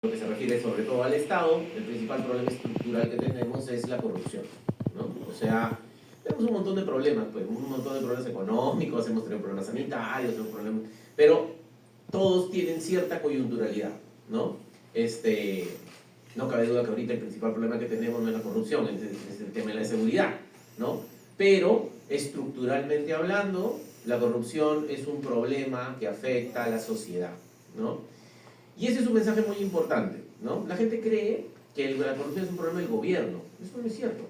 lo que se refiere sobre todo al Estado, el principal problema estructural que tenemos es la corrupción, ¿no? O sea, tenemos un montón de problemas, pues, un montón de problemas económicos, hemos tenido problemas sanitarios, pero todos tienen cierta coyunturalidad, ¿no? No cabe duda que ahorita el principal problema que tenemos no es la corrupción, es el tema de la seguridad, ¿no? Pero estructuralmente hablando, la corrupción es un problema que afecta a la sociedad, ¿no? Y ese es un mensaje muy importante, ¿no? La gente cree que la corrupción es un problema del gobierno. Eso no es cierto.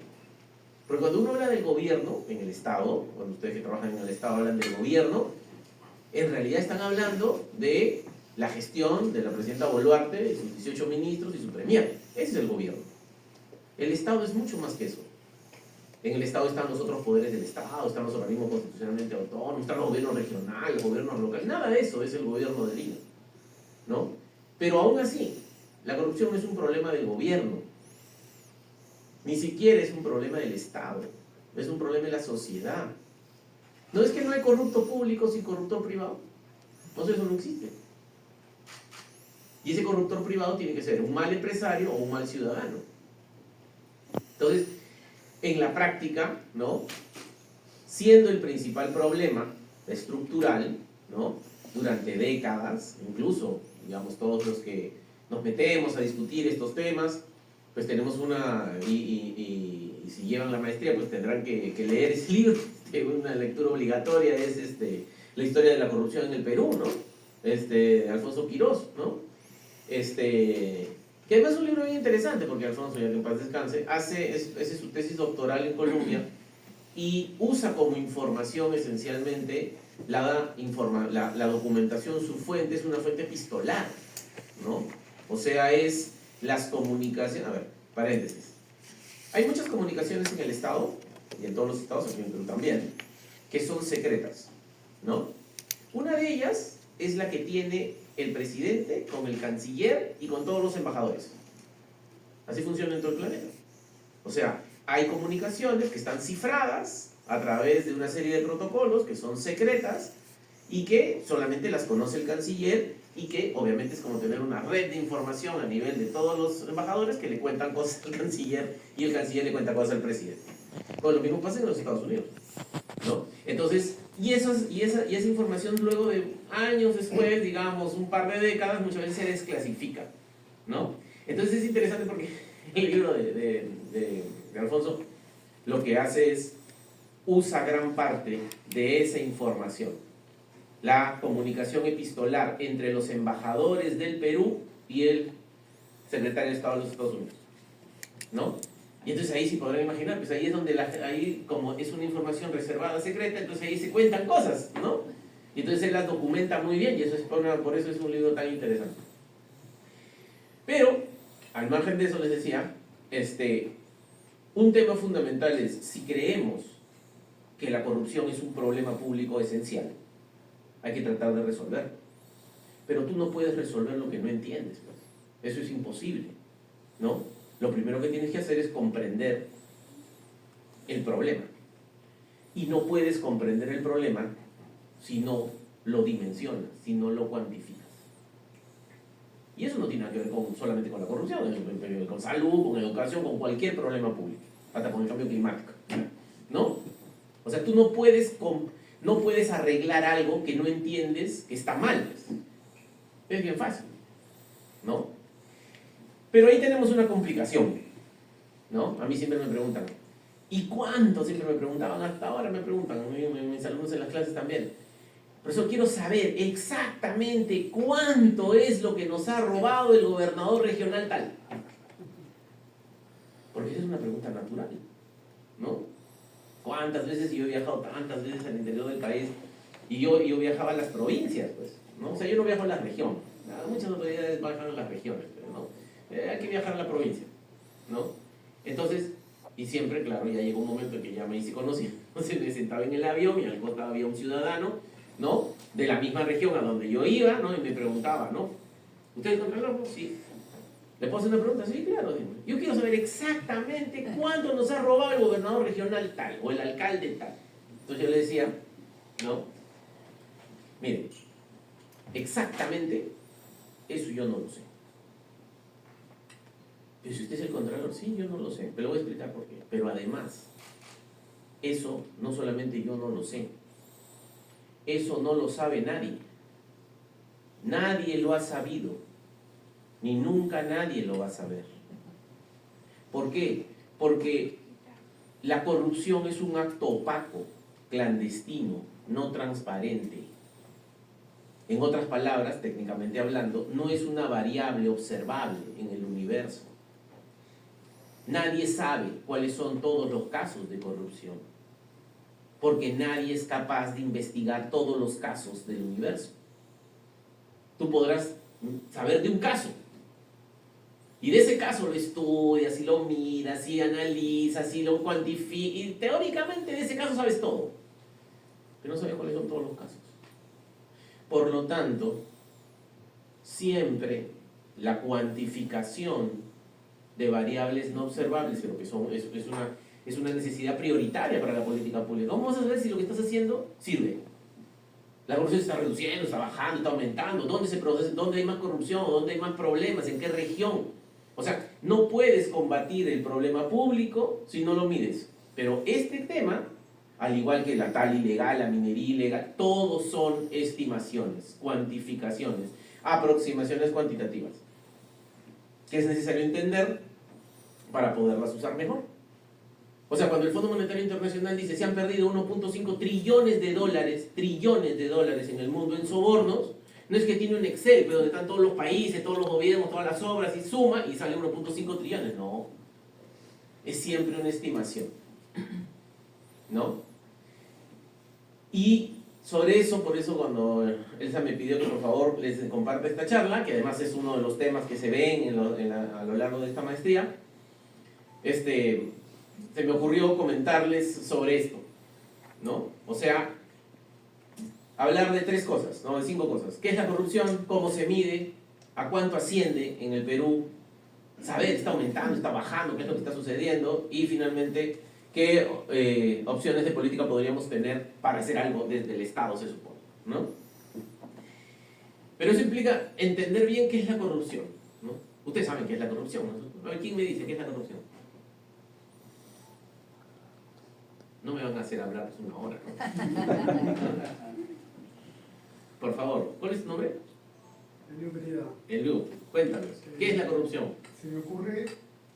Porque cuando uno habla del gobierno en el Estado, cuando ustedes que trabajan en el Estado hablan del gobierno, en realidad están hablando de la gestión de la presidenta Boluarte, y sus 18 ministros y su premier. Ese es el gobierno. El Estado es mucho más que eso. En el Estado están los otros poderes del Estado, están los organismos constitucionalmente autónomos, están los gobiernos regionales, los gobiernos locales. Nada de eso es el gobierno de Lima, ¿no? Pero aún así, la corrupción no es un problema del gobierno, ni siquiera es un problema del Estado, es un problema de la sociedad. No es que no hay corrupto público sin corruptor privado, entonces eso no existe. Y ese corruptor privado tiene que ser un mal empresario o un mal ciudadano. Entonces, en la práctica, ¿no? Siendo el principal problema estructural, ¿no? Durante décadas, incluso, digamos, todos los que nos metemos a discutir estos temas, pues tenemos y si llevan la maestría, pues tendrán que leer ese libro, una lectura obligatoria es la historia de la corrupción en el Perú, ¿no? De Alfonso Quirós, ¿no? Que además es un libro bien interesante, porque Alfonso, ya que en paz descanse, hace su tesis doctoral en Colombia, y usa como información esencialmente la documentación, su fuente es una fuente epistolar, ¿no? O sea, es las comunicaciones, a ver, paréntesis. Hay muchas comunicaciones en el Estado, y en todos los estados, aquí en Perú también, que son secretas, ¿no? Una de ellas es la que tiene el presidente con el canciller y con todos los embajadores. Así funciona en todo el planeta. O sea, hay comunicaciones que están cifradas a través de una serie de protocolos que son secretas y que solamente las conoce el canciller y que obviamente es como tener una red de información a nivel de todos los embajadores que le cuentan cosas al canciller y el canciller le cuenta cosas al presidente. Pues lo mismo pasa en los Estados Unidos, ¿no? Entonces, esa información luego de años después, digamos, un par de décadas, muchas veces se desclasifica, ¿no? Entonces es interesante porque el libro de Alfonso lo que hace es usa gran parte de esa información, la comunicación epistolar entre los embajadores del Perú y el secretario de Estado de los Estados Unidos, ¿no? Y entonces ahí sí podrán imaginar, pues ahí es donde ahí como es una información reservada, secreta, entonces ahí se cuentan cosas, ¿no? Y entonces él las documenta muy bien y eso por eso es un libro tan interesante. Pero, al margen de eso les decía, un tema fundamental es, si creemos que la corrupción es un problema público esencial, hay que tratar de resolverlo. Pero tú no puedes resolver lo que no entiendes, pues. Eso es imposible, ¿no? Lo primero que tienes que hacer es comprender el problema. Y no puedes comprender el problema si no lo dimensionas, si no lo cuantificas. Y eso no tiene nada que ver solamente con la corrupción, eso tiene que ver con salud, con educación, con cualquier problema público, hasta con el cambio climático, ¿no? O sea, tú no puedes arreglar algo que no entiendes que está mal, pues. Es bien fácil, ¿no? Pero ahí tenemos una complicación, ¿no? A mí siempre me preguntan, ¿y cuánto? Siempre me preguntaban, hasta ahora me preguntan, mis alumnos en las clases también. Por eso quiero saber exactamente cuánto es lo que nos ha robado el gobernador regional tal. Porque esa es una pregunta natural, ¿no? ¿Cuántas veces yo he viajado tantas veces al interior del país? Y yo viajaba a las provincias, pues, ¿no? O sea, yo no viajo a la región. Muchas autoridades viajan a las regiones, pero no. Hay que viajar a la provincia, ¿no? Entonces, y siempre, claro, ya llegó un momento en que ya me hice conocido. Entonces me sentaba en el avión y al costado había un ciudadano, ¿no? De la misma región a donde yo iba, ¿no? Y me preguntaba, ¿no? ¿Ustedes contralor? Sí. ¿Le puedo hacer una pregunta? Sí, claro. Yo quiero saber exactamente cuánto nos ha robado el gobernador regional tal o el alcalde tal. Entonces yo le decía, ¿no? Mire, exactamente eso yo no lo sé. Pero si usted es el contralor, sí, yo no lo sé, pero voy a explicar por qué. Pero además, eso no solamente yo no lo sé, eso no lo sabe nadie. Nadie lo ha sabido, ni nunca nadie lo va a saber. ¿Por qué? Porque la corrupción es un acto opaco, clandestino, no transparente. En otras palabras, técnicamente hablando, no es una variable observable en el universo. Nadie sabe cuáles son todos los casos de corrupción, porque nadie es capaz de investigar todos los casos del universo. Tú podrás saber de un caso, y de ese caso lo estudias, y lo miras, y analizas, y lo cuantificas, y teóricamente de ese caso sabes todo, pero no sabes cuáles son todos los casos. Por lo tanto, siempre la cuantificación de variables no observables, pero que es una necesidad prioritaria para la política pública. ¿Cómo vas a saber si lo que estás haciendo sirve? La corrupción se está reduciendo, está bajando, está aumentando. ¿Dónde se produce? ¿Dónde hay más corrupción? ¿Dónde hay más problemas? ¿En qué región? O sea, no puedes combatir el problema público si no lo mides. Pero este tema, al igual que la tala ilegal, la minería ilegal, todos son estimaciones, cuantificaciones, aproximaciones cuantitativas, que es necesario entender para poderlas usar mejor. O sea, cuando el Fondo Monetario Internacional dice se han perdido 1.5 trillones de dólares en el mundo en sobornos, no es que tiene un Excel, pero donde están todos los países, todos los gobiernos, todas las obras, y suma y sale 1.5 trillones. No, es siempre una estimación, ¿no? Y sobre eso, por eso cuando Elsa me pidió que por favor les comparta esta charla, que además es uno de los temas que se ven a lo largo de esta maestría, se me ocurrió comentarles sobre esto, ¿no? O sea, hablar de 3 cosas, ¿no? De 5 cosas. ¿Qué es la corrupción? ¿Cómo se mide? ¿A cuánto asciende en el Perú? Saber, ¿está aumentando? ¿Está bajando? ¿Qué es lo que está sucediendo? Y finalmente, ¿qué opciones de política podríamos tener para hacer algo desde el Estado, se supone, ¿no? Pero eso implica entender bien qué es la corrupción, ¿no? Ustedes saben qué es la corrupción, ¿no? A ver, ¿quién me dice qué es la corrupción? No me van a hacer hablar una hora, ¿no? Por favor, ¿cuál es tu nombre? Elio Pereira. Elio, cuéntanos, ¿qué es la corrupción? Se me ocurre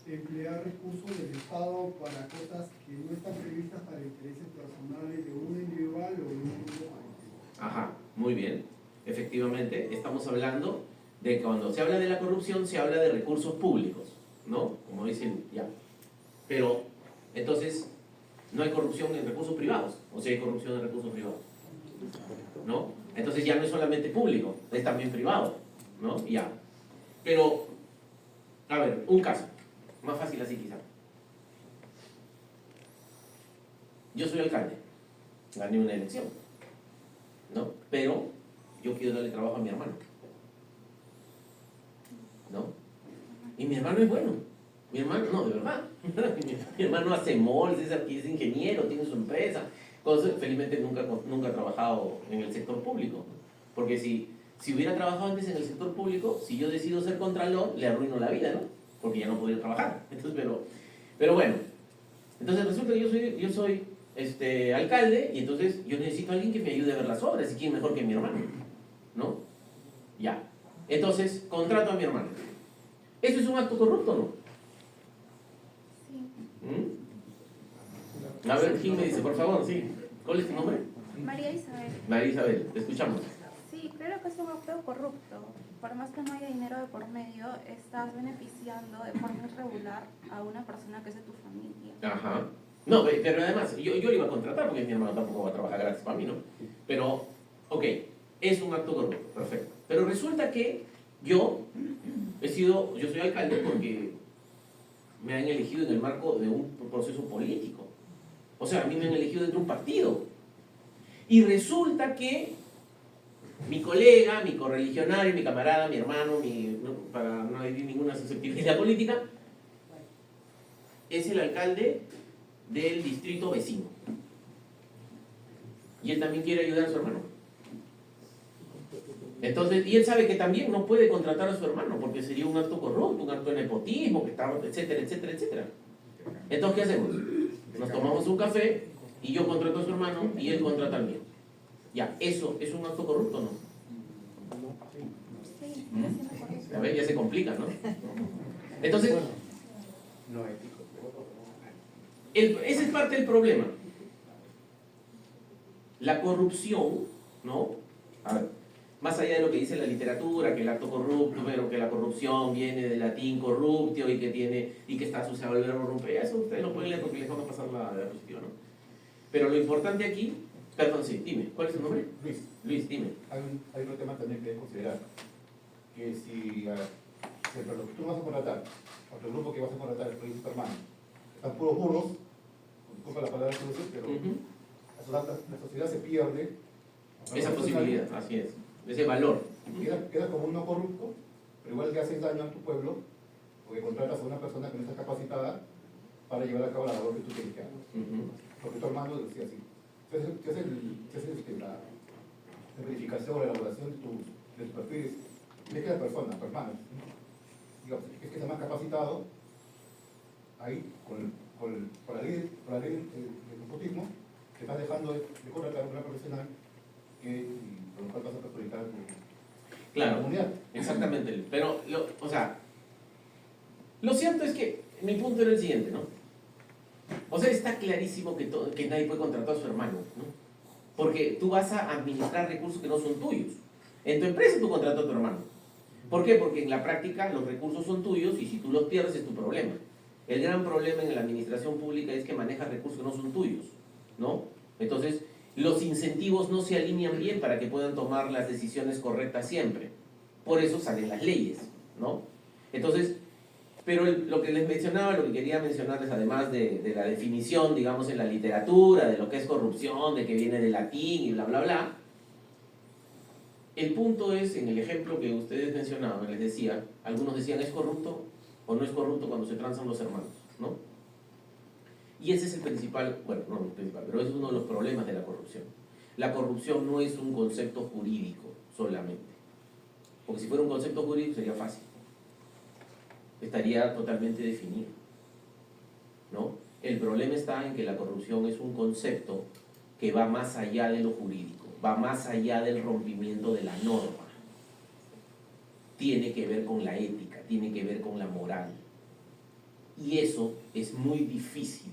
emplear recursos del Estado para cosas que no están previstas para intereses personales de un individual o de un grupo colectivo. Ajá, muy bien. Efectivamente, estamos hablando de que cuando se habla de la corrupción, se habla de recursos públicos, ¿no? Como dicen ya. Pero, entonces, no hay corrupción en recursos privados, o sea, hay corrupción en recursos privados, ¿no? Entonces ya no es solamente público, es también privado, ¿no? Ya. Pero, a ver, un caso, más fácil así quizá. Yo soy alcalde, gané una elección, ¿no? Pero yo quiero darle trabajo a mi hermano, ¿no? Y mi hermano es bueno. Mi hermano, no, de verdad. Mi hermano hace malls, es ingeniero, tiene su empresa. Entonces, felizmente nunca ha trabajado en el sector público. Porque si hubiera trabajado antes en el sector público, si yo decido ser contralor, le arruino la vida, ¿no? Porque ya no podría trabajar. Entonces, pero bueno. Entonces resulta que yo soy alcalde, y entonces yo necesito a alguien que me ayude a ver las obras. ¿Y quién mejor que mi hermano? ¿No? Ya. Entonces, contrato a mi hermano. ¿Eso es un acto corrupto o no? A ver, ¿quién me dice? Por favor, sí. ¿Cuál es tu nombre? María Isabel. María Isabel, te escuchamos. Sí, creo que es un acto corrupto. Por más que no haya dinero de por medio, estás beneficiando de forma irregular a una persona que es de tu familia. Ajá. No, pero además, yo lo iba a contratar porque mi hermano tampoco va a trabajar gratis para mí, ¿no? Pero, ok, es un acto corrupto, perfecto. Pero resulta que yo soy alcalde porque me han elegido en el marco de un proceso político. O sea, a mí me han elegido dentro de un partido. Y resulta que mi colega, mi correligionario, mi camarada, mi hermano, para no herir ninguna susceptibilidad política, es el alcalde del distrito vecino. Y él también quiere ayudar a su hermano. Entonces, y él sabe que también no puede contratar a su hermano porque sería un acto corrupto, un acto de nepotismo, que está, etcétera, etcétera, etcétera. Entonces, ¿qué hacemos? Nos tomamos un café y yo contrato a su hermano y él contrata al mío. Ya, ¿eso es un acto corrupto o no? Sí, sigue siendo corrupto. A ver, ya se complica, ¿no? Entonces, No ético. ese es parte del problema. La corrupción, ¿no? A ver, más allá de lo que dice la literatura, que el acto corrupto, pero que la corrupción viene del latín corruptio y que está asociado al verbo romper, eso ustedes lo pueden leer porque les vamos a pasar la diapositiva, ¿no? Pero lo importante aquí, perdón, sí, dime, ¿cuál es tu nombre? Luis, Luis, dime. hay otro tema también que hay que considerar. Que si lo que tú vas a contratar, o el grupo que vas a contratar, el proyecto hermano, están puros burros, disculpa la palabra que uses, pero Ujú. la sociedad se pierde. Esa posibilidad, así es. Ese valor. Queda como un no corrupto, pero igual que haces daño a tu pueblo, porque contratas a una persona que no está capacitada para llevar a cabo la labor que tú quieres que haga. Ujú. Porque tu hermano decía así. Se hace la verificación o la elaboración de tus perfiles, de que la persona, tu hermano, digamos, es que está más capacitado, ahí, con la ley del nepotismo, te estás dejando de contratar a una profesional que, por lo cual vas a perjudicar a tu Claro, comunidad. exactamente. Pero, o sea, lo cierto es que mi punto era el siguiente, ¿no? O sea, está clarísimo que nadie puede contratar a su hermano, ¿no? Porque tú vas a administrar recursos que no son tuyos. En tu empresa tú contratas a tu hermano. ¿Por qué? Porque en la práctica los recursos son tuyos y si tú los pierdes es tu problema. El gran problema en la administración pública es que manejas recursos que no son tuyos, ¿no? Entonces, los incentivos no se alinean bien para que puedan tomar las decisiones correctas siempre. Por eso salen las leyes, ¿no? Entonces, pero lo que les mencionaba, lo que quería mencionarles, además de la definición, digamos, en la literatura, de lo que es corrupción, de que viene del latín y bla, bla, bla, el punto es, en el ejemplo que ustedes mencionaban, les decía, algunos decían, ¿es corrupto o no es corrupto cuando se transan los hermanos? ¿No? Y ese es el principal, bueno, no el principal, pero es uno de los problemas de la corrupción. La corrupción no es un concepto jurídico solamente. Porque si fuera un concepto jurídico sería fácil. Estaría totalmente definido, ¿no? El problema está en que la corrupción es un concepto que va más allá de lo jurídico, va más allá del rompimiento de la norma. Tiene que ver con la ética, tiene que ver con la moral. Y eso es muy difícil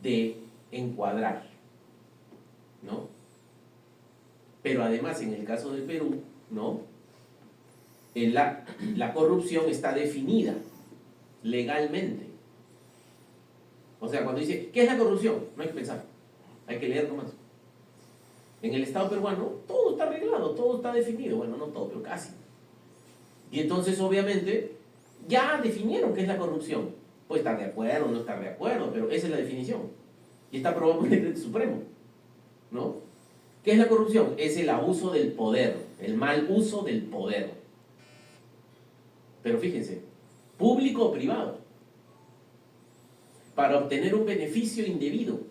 de encuadrar, ¿no? Pero además, en el caso del Perú, ¿no? La corrupción está definida legalmente. O sea, cuando dice, ¿qué es la corrupción? No hay que pensar, hay que leer nomás. En el Estado peruano todo está arreglado, todo está definido. Bueno, no todo, pero casi. Y entonces, obviamente, ya definieron qué es la corrupción. Puede estar de acuerdo o no estar de acuerdo, pero esa es la definición. Y está aprobado por el decreto supremo, ¿no? ¿Qué es la corrupción? Es el abuso del poder, el mal uso del poder. Pero fíjense, público o privado, para obtener un beneficio indebido,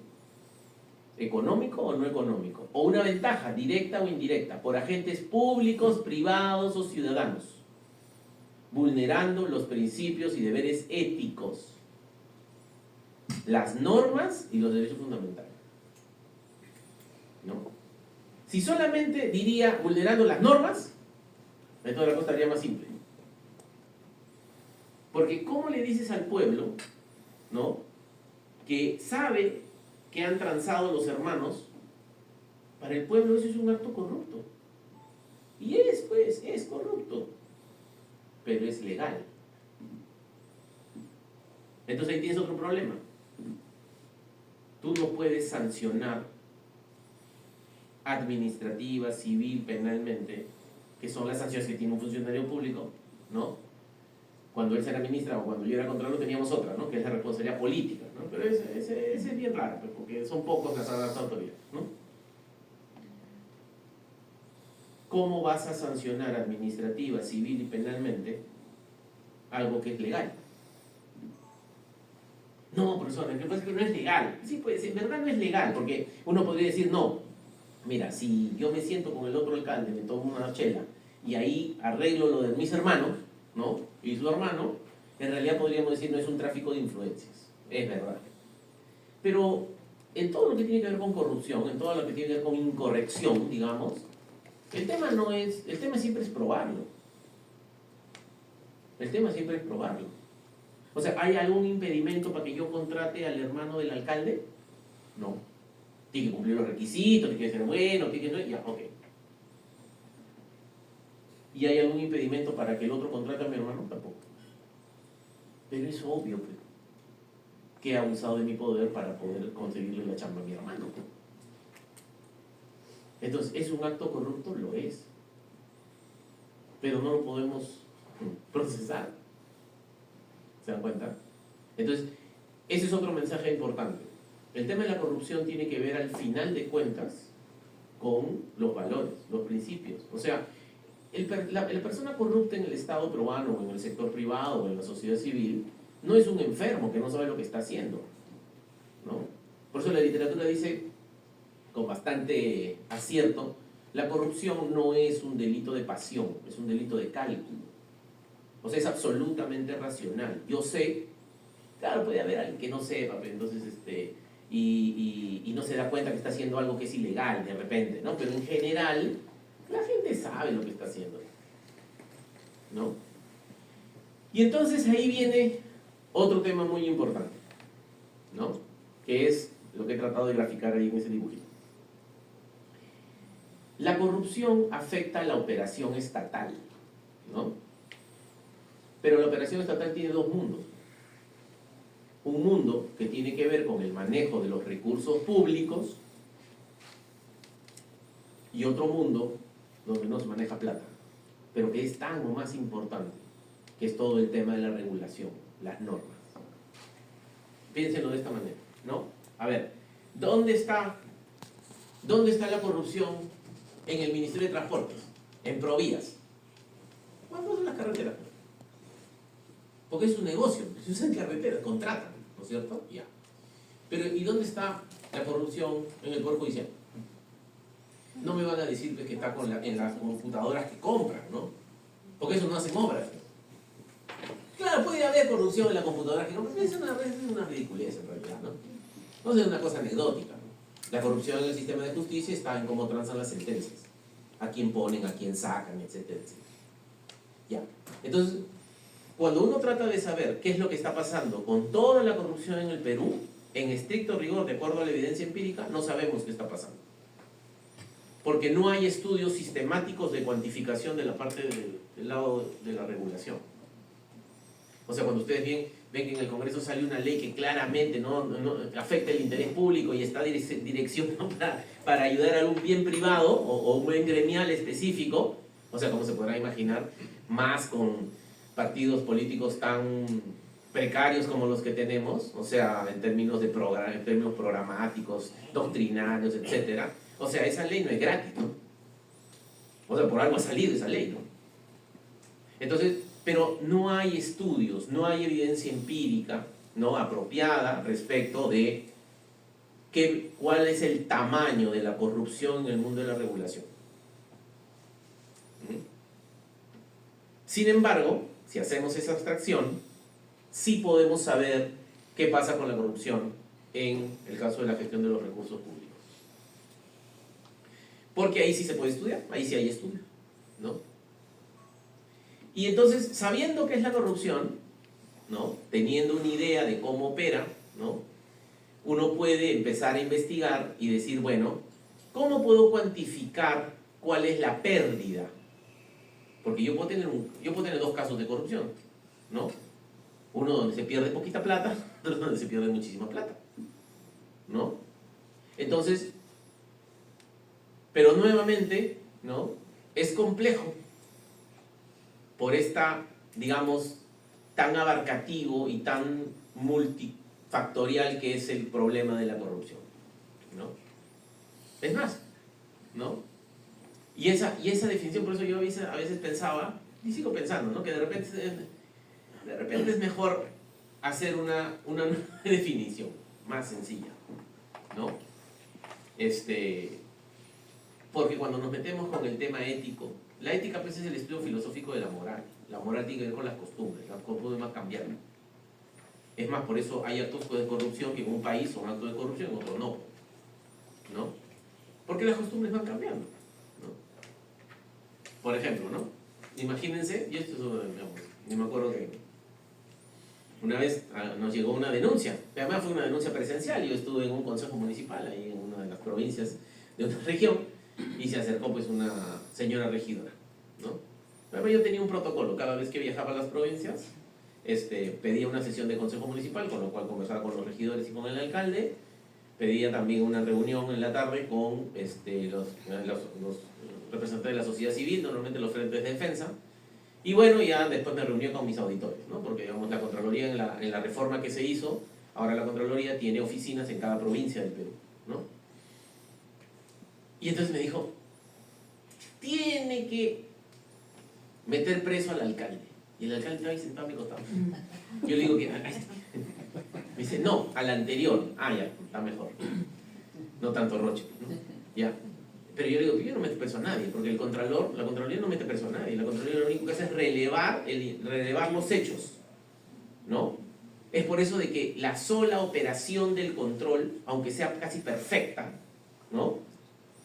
económico o no económico, o una ventaja directa o indirecta, por agentes públicos, privados o ciudadanos, vulnerando los principios y deberes éticos, las normas y los derechos fundamentales. ¿No? Si solamente diría vulnerando las normas, entonces la cosa estaría más simple. Porque ¿cómo le dices al pueblo, ¿no?, que sabe que han transado los hermanos? Para el pueblo eso es un acto corrupto. Y es corrupto. Pero es legal. Entonces ahí tienes otro problema. Tú no puedes sancionar administrativa, civil, penalmente, que son las sanciones que tiene un funcionario público, ¿no? Cuando él era ministro o cuando yo era contralor teníamos otra, ¿no? Que es la responsabilidad política, ¿no? Pero ese es bien raro, pues, porque son pocos las autoridades, ¿no? ¿Cómo vas a sancionar administrativa, civil y penalmente algo que es legal? No, profesor, lo que pasa es que no es legal. Sí, pues en verdad no es legal, porque uno podría decir no. mira, si yo me siento con el otro alcalde, me tomo una chela y ahí arreglo lo de mis hermanos, ¿no? Y su hermano, en realidad podríamos decir no es un tráfico de influencias, es verdad. Pero en todo lo que tiene que ver con corrupción, en todo lo que tiene que ver con incorrección, digamos, el tema siempre es probarlo. El tema siempre es probarlo. O sea, ¿hay algún impedimento para que yo contrate al hermano del alcalde? No. Tiene que cumplir los requisitos, tiene que ser bueno, tiene que ser... Ya, ok. ¿Y hay algún impedimento para que el otro contrate a mi hermano? Tampoco. Pero es obvio pues, que he abusado de mi poder para poder conseguirle la chamba a mi hermano. Entonces, ¿es un acto corrupto? Lo es. Pero no lo podemos procesar. ¿Se dan cuenta? Entonces, ese es otro mensaje importante. El tema de la corrupción tiene que ver al final de cuentas con los valores, los principios. O sea, la persona corrupta en el Estado peruano o en el sector privado o en la sociedad civil no es un enfermo que no sabe lo que está haciendo, ¿no? Por eso la literatura dice, con bastante acierto, la corrupción no es un delito de pasión, es un delito de cálculo. O sea, es absolutamente racional. Yo sé, claro, puede haber alguien que no sepa, pero entonces, y no se da cuenta que está haciendo algo que es ilegal de repente, ¿no? Pero en general, la gente sabe lo que está haciendo, ¿no? Y entonces ahí viene otro tema muy importante, ¿no? Que es lo que he tratado de graficar ahí en ese dibujito. La corrupción afecta a la operación estatal, ¿no? Pero la operación estatal tiene dos mundos. Un mundo que tiene que ver con el manejo de los recursos públicos y otro mundo donde no se maneja plata, pero que es tan o más importante, que es todo el tema de la regulación, las normas. Piénsenlo de esta manera, ¿no? A ver, ¿dónde está la corrupción en el Ministerio de Transportes? En Provías. ¿Cuántas son las carreteras? Porque es un negocio, se usan carreteras, contratan, ¿no es cierto? Ya. Pero ¿y dónde está la corrupción en el Poder Judicial? No me van a decir que está en las computadoras que compran, ¿no? Porque eso no hacen obras. Claro, puede haber corrupción en la computadora que compran, pero es una ridiculez en realidad, ¿no? No es una cosa anecdótica, ¿no? La corrupción en el sistema de justicia está en cómo transan las sentencias, a quién ponen, a quién sacan, etcétera, etcétera. Ya. Entonces, cuando uno trata de saber qué es lo que está pasando con toda la corrupción en el Perú, en estricto rigor, de acuerdo a la evidencia empírica, no sabemos qué está pasando. Porque no hay estudios sistemáticos de cuantificación de la parte del lado de la regulación. O sea, cuando ustedes ven que en el Congreso sale una ley que claramente no afecta el interés público y está direccionada para ayudar a un bien privado o un bien gremial específico, o sea, como se podrá imaginar, más con partidos políticos tan precarios como los que tenemos, o sea, en términos programáticos, doctrinarios, etc. O sea, esa ley no es gratis, ¿no? O sea, por algo ha salido esa ley, ¿no? Entonces, pero no hay estudios, no hay evidencia empírica, ¿no?, apropiada respecto de cuál es el tamaño de la corrupción en el mundo de la regulación. Sin embargo, si hacemos esa abstracción, sí podemos saber qué pasa con la corrupción en el caso de la gestión de los recursos públicos. Porque ahí sí se puede estudiar, ahí sí hay estudio, ¿no? Y entonces, sabiendo qué es la corrupción, ¿no?, teniendo una idea de cómo opera, ¿no?, uno puede empezar a investigar y decir, bueno, ¿cómo puedo cuantificar cuál es la pérdida? Porque yo puedo tener dos casos de corrupción, ¿no? Uno donde se pierde poquita plata, otro donde se pierde muchísima plata, ¿no? Entonces, pero nuevamente, ¿no?, es complejo por esta, digamos, tan abarcativo y tan multifactorial que es el problema de la corrupción, ¿no? Es más, ¿no? Y esa definición, por eso yo a veces pensaba, y sigo pensando, ¿no?, que de repente es mejor hacer una definición más sencilla, ¿no? Porque cuando nos metemos con el tema ético, la ética pues es el estudio filosófico de la moral. La moral tiene que ver con las costumbres más cambiar. Es más, por eso hay actos de corrupción que en un país son actos de corrupción, en otro no. ¿No? Porque las costumbres van cambiando. ¿No? Por ejemplo, ¿no? Imagínense, y esto es yo me acuerdo que una vez nos llegó una denuncia, además fue una denuncia presencial, yo estuve en un consejo municipal, ahí en una de las provincias de una región, y se acercó pues una señora regidora, ¿no? Pero yo tenía un protocolo, cada vez que viajaba a las provincias, pedía una sesión de consejo municipal, con lo cual conversaba con los regidores y con el alcalde, pedía también una reunión en la tarde con los representantes de la sociedad civil, normalmente los frentes de defensa, y bueno, ya después me reuní con mis auditores, ¿no? Porque digamos, la Contraloría en la reforma que se hizo, ahora la Contraloría tiene oficinas en cada provincia del Perú, ¿no? Y entonces me dijo, tiene que meter preso al alcalde. Y el alcalde estaba ahí sentado a mi costado. Yo le digo que... Me dice, no, al anterior. Ah, ya, está mejor. No tanto Roche, ¿no? Ya. Pero yo le digo que yo no meto preso a nadie, porque la Contraloría no mete preso a nadie. La Contraloría lo único que hace es relevar los hechos, ¿no? Es por eso de que la sola operación del control, aunque sea casi perfecta, ¿no?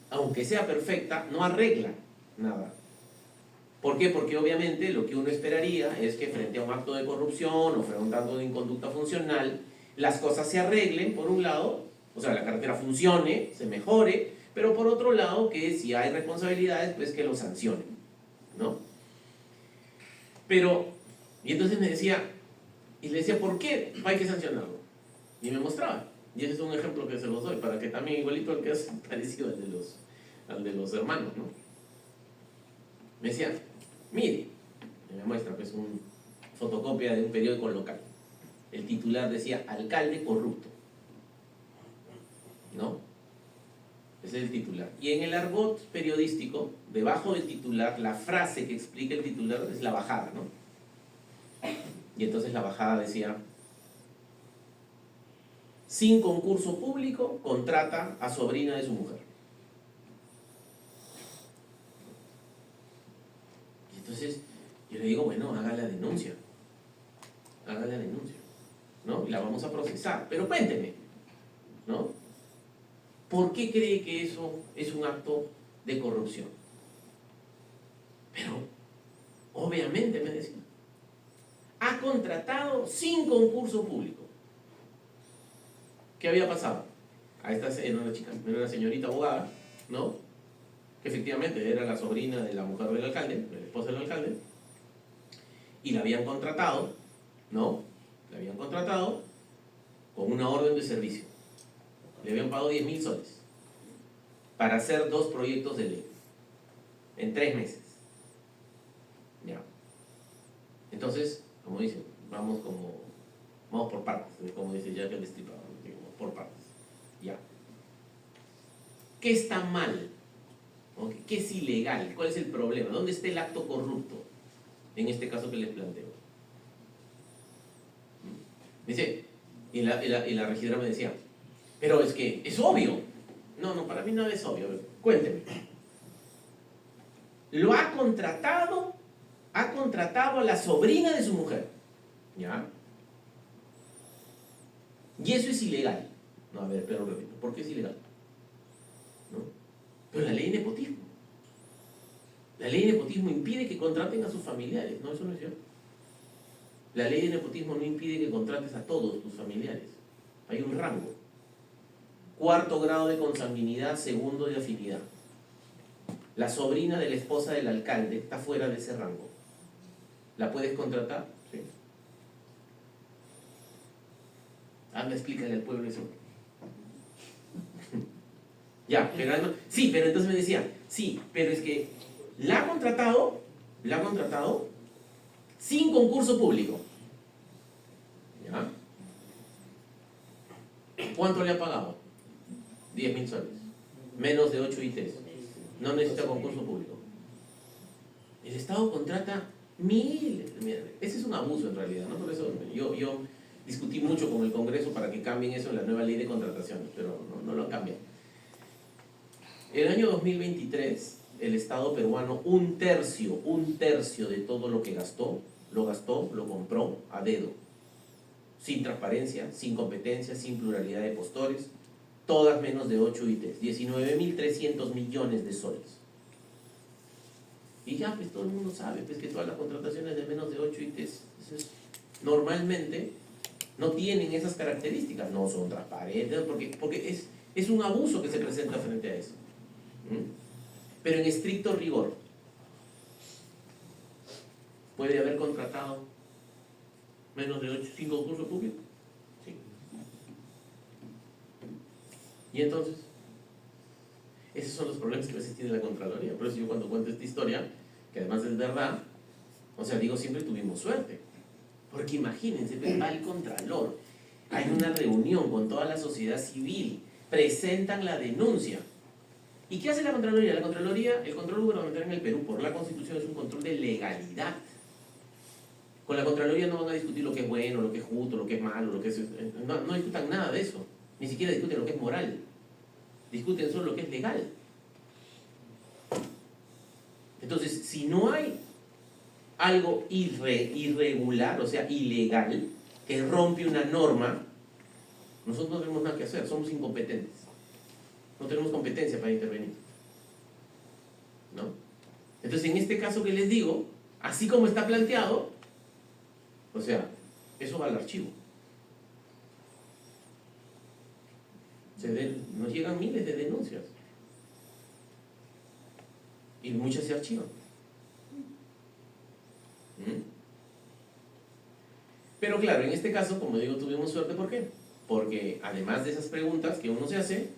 Aunque sea perfecta, no arregla nada. ¿Por qué? Porque obviamente lo que uno esperaría es que frente a un acto de corrupción o frente a un acto de inconducta funcional, las cosas se arreglen, por un lado, o sea, la carretera funcione, se mejore, pero por otro lado, que si hay responsabilidades, pues que lo sancionen, ¿no? Pero, y entonces me decía, y le decía, ¿por qué hay que sancionarlo? Y me mostraba. Y ese es un ejemplo que se los doy, para que también igualito al que es parecido al de los hermanos, ¿no? Me decía, mire, y me muestra pues una fotocopia de un periódico local. El titular decía, alcalde corrupto, ¿no? Ese es el titular. Y en el argot periodístico, debajo del titular, la frase que explica el titular es la bajada, ¿no? Y entonces la bajada decía, sin concurso público, contrata a sobrina de su mujer. Y entonces yo le digo, bueno, haga la denuncia, ¿no? Y la vamos a procesar, pero cuénteme, ¿no? ¿Por qué cree que eso es un acto de corrupción? Pero, obviamente, me decía, ha contratado sin concurso público. ¿Qué había pasado? Esta era una chica, era una señorita abogada, ¿no? Que efectivamente era la sobrina de la mujer del alcalde, de la esposa del alcalde, y la habían contratado, ¿no? La habían contratado con una orden de servicio. Le habían pagado 10.000 soles para hacer 2 proyectos de ley en 3 meses. Ya. Entonces, como dicen, vamos por partes, como dice Jack el Destripador, por partes. Ya. ¿Qué está mal? ¿No? ¿Qué es ilegal? ¿Cuál es el problema? ¿Dónde está el acto corrupto? En este caso que les planteo. Dice, y la regidora me decía, pero es que es obvio. No, para mí nada es obvio. Cuénteme. Lo ha contratado a la sobrina de su mujer. ¿Ya? Y eso es ilegal. No, a ver, pero repito, ¿por qué es ilegal? ¿No? Pero la ley de nepotismo. La ley de nepotismo impide que contraten a sus familiares. No, eso no es cierto. La ley de nepotismo no impide que contrates a todos tus familiares. Hay un rango. 4º grado de consanguinidad, 2º de afinidad. La sobrina de la esposa del alcalde está fuera de ese rango. ¿La puedes contratar? Sí. Anda, explícale al pueblo eso. Ya, pero sí, pero entonces me decía, sí, pero es que la ha contratado sin concurso público. ¿Ya? ¿Cuánto le ha pagado? 10.000 soles. Menos de 8 ITs. No necesita concurso público. El Estado contrata miles. Ese es un abuso en realidad, ¿no? Por eso yo discutí mucho con el Congreso para que cambien eso en la nueva ley de contrataciones, pero no lo han cambiado. El año 2023, el Estado peruano, un tercio de todo lo que gastó, lo compró a dedo. Sin transparencia, sin competencia, sin pluralidad de postores, todas menos de 8 ITs, 19.300 millones de soles. Y ya, pues todo el mundo sabe pues, que todas las contrataciones de menos de 8 ITs normalmente no tienen esas características, no son transparentes, porque es un abuso que se presenta frente a eso. Pero en estricto rigor, ¿puede haber contratado menos de 5 concursos públicos? Sí. Y entonces, esos son los problemas que a veces tiene la Contraloría. Por eso yo cuando cuento esta historia, que además es verdad, o sea, digo, siempre tuvimos suerte. Porque imagínense, va el Contralor, hay una reunión con toda la sociedad civil, presentan la denuncia. ¿Y qué hace la Contraloría? La Contraloría, el control gubernamental en el Perú, por la Constitución, es un control de legalidad. Con la Contraloría no van a discutir lo que es bueno, lo que es justo, lo que es malo, lo que es... No discutan nada de eso. Ni siquiera discuten lo que es moral. Discuten solo lo que es legal. Entonces, si no hay algo irregular, o sea, ilegal, que rompe una norma, nosotros no tenemos nada que hacer, somos incompetentes. No tenemos competencia para intervenir. ¿No? Entonces, en este caso que les digo, así como está planteado, o sea, eso va al archivo. Nos llegan miles de denuncias. Y muchas se archivan. Pero claro, en este caso, como digo, tuvimos suerte. ¿Por qué? Porque además de esas preguntas que uno se hace,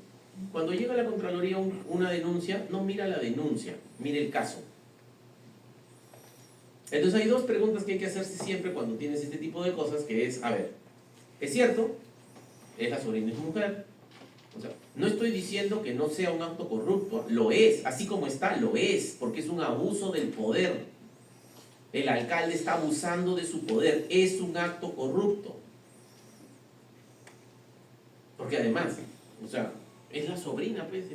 cuando llega a la Contraloría una denuncia, no mira la denuncia, mira el caso. Entonces hay dos preguntas que hay que hacerse siempre cuando tienes este tipo de cosas, que es, a ver, ¿es cierto? ¿Es la sobrina de tu mujer? O sea, no estoy diciendo que no sea un acto corrupto, lo es, así como está, lo es, porque es un abuso del poder. El alcalde está abusando de su poder, es un acto corrupto. Porque además, o sea, es la sobrina, pues,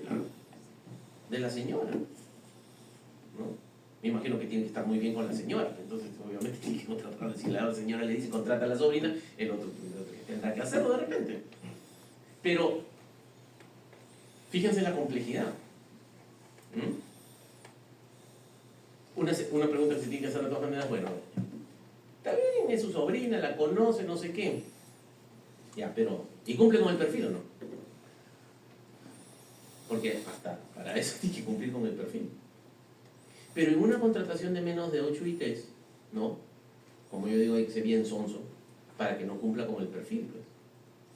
de la señora, ¿no? Me imagino que tiene que estar muy bien con la señora, entonces obviamente tiene que contratar. Si la señora le dice contrata a la sobrina, el otro tendrá que hacerlo de repente. Pero fíjense la complejidad. Una pregunta que se tiene que hacer de todas maneras, bueno, está bien, es su sobrina, la conoce, no sé qué. Ya, pero, ¿y cumple con el perfil o no? Porque hasta para eso tiene que cumplir con el perfil. Pero en una contratación de menos de 8 ITs, ¿no? Como yo digo, hay que ser bien sonso para que no cumpla con el perfil, pues.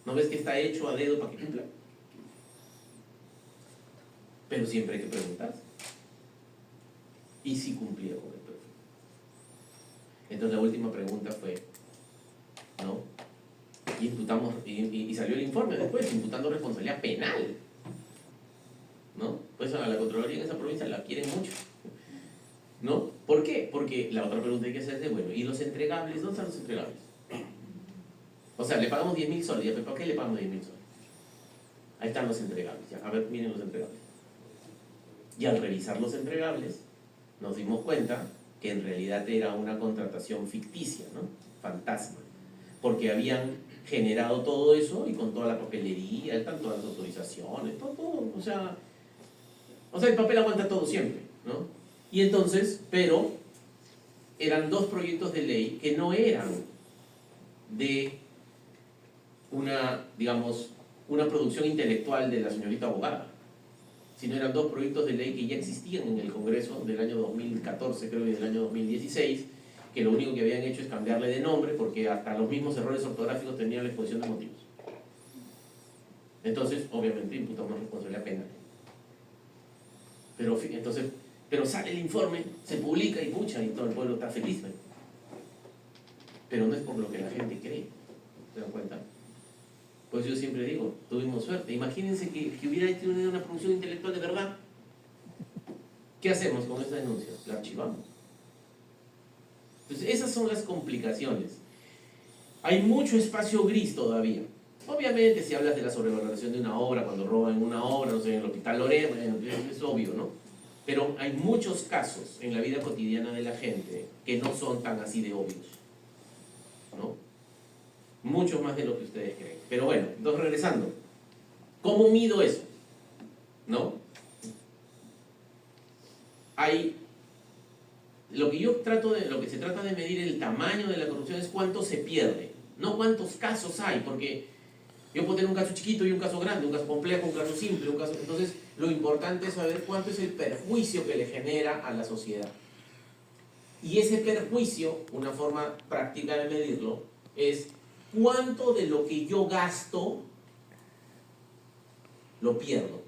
¿No ves que está hecho a dedo para que cumpla? Pero siempre hay que preguntarse. ¿Y si cumplía con el perfil? Entonces la última pregunta fue, ¿no? Y salió el informe después, imputando responsabilidad penal. ¿No? Pues a la Contraloría en esa provincia la quieren mucho. ¿No? ¿Por qué? Porque la otra pregunta hay que hacerse, bueno, ¿y los entregables? ¿Dónde están los entregables? O sea, le pagamos 10.000 soles, ¿ya? ¿Para qué le pagamos 10.000 soles? Ahí están los entregables, ya. A ver, miren los entregables. Y al revisar los entregables, nos dimos cuenta que en realidad era una contratación ficticia, ¿no? Fantasma. Porque habían generado todo eso y con toda la papelería, están todas las autorizaciones, todo, o sea, el papel aguanta todo siempre, ¿no? Y entonces, pero eran dos proyectos de ley que no eran de una, digamos, una producción intelectual de la señorita abogada, sino eran dos proyectos de ley que ya existían en el Congreso del año 2014, creo, y del año 2016, que lo único que habían hecho es cambiarle de nombre porque hasta los mismos errores ortográficos tenían la exposición de motivos. Entonces, obviamente, imputamos responsabilidad penal. Pero sale el informe, se publica y pucha, y todo el pueblo está feliz, ¿no? Pero no es por lo que la gente cree, ¿se dan cuenta? Pues yo siempre digo, tuvimos suerte. Imagínense que hubiera tenido una producción intelectual de verdad. ¿Qué hacemos con esa denuncia? La archivamos. Entonces, esas son las complicaciones. Hay mucho espacio gris todavía. Obviamente, si hablas de la sobrevaloración de una obra, cuando roban una obra, no sé, en el Hospital Lorena, bueno, es obvio, ¿no? Pero hay muchos casos en la vida cotidiana de la gente que no son tan así de obvios, ¿no? Mucho más de lo que ustedes creen. Pero bueno, entonces regresando, ¿cómo mido eso? ¿No? Hay, lo que se trata de medir el tamaño de la corrupción es cuánto se pierde, no cuántos casos hay, porque yo puedo tener un caso chiquito y un caso grande, un caso complejo, un caso simple, un caso... Entonces, lo importante es saber cuánto es el perjuicio que le genera a la sociedad. Y ese perjuicio, una forma práctica de medirlo, es cuánto de lo que yo gasto lo pierdo.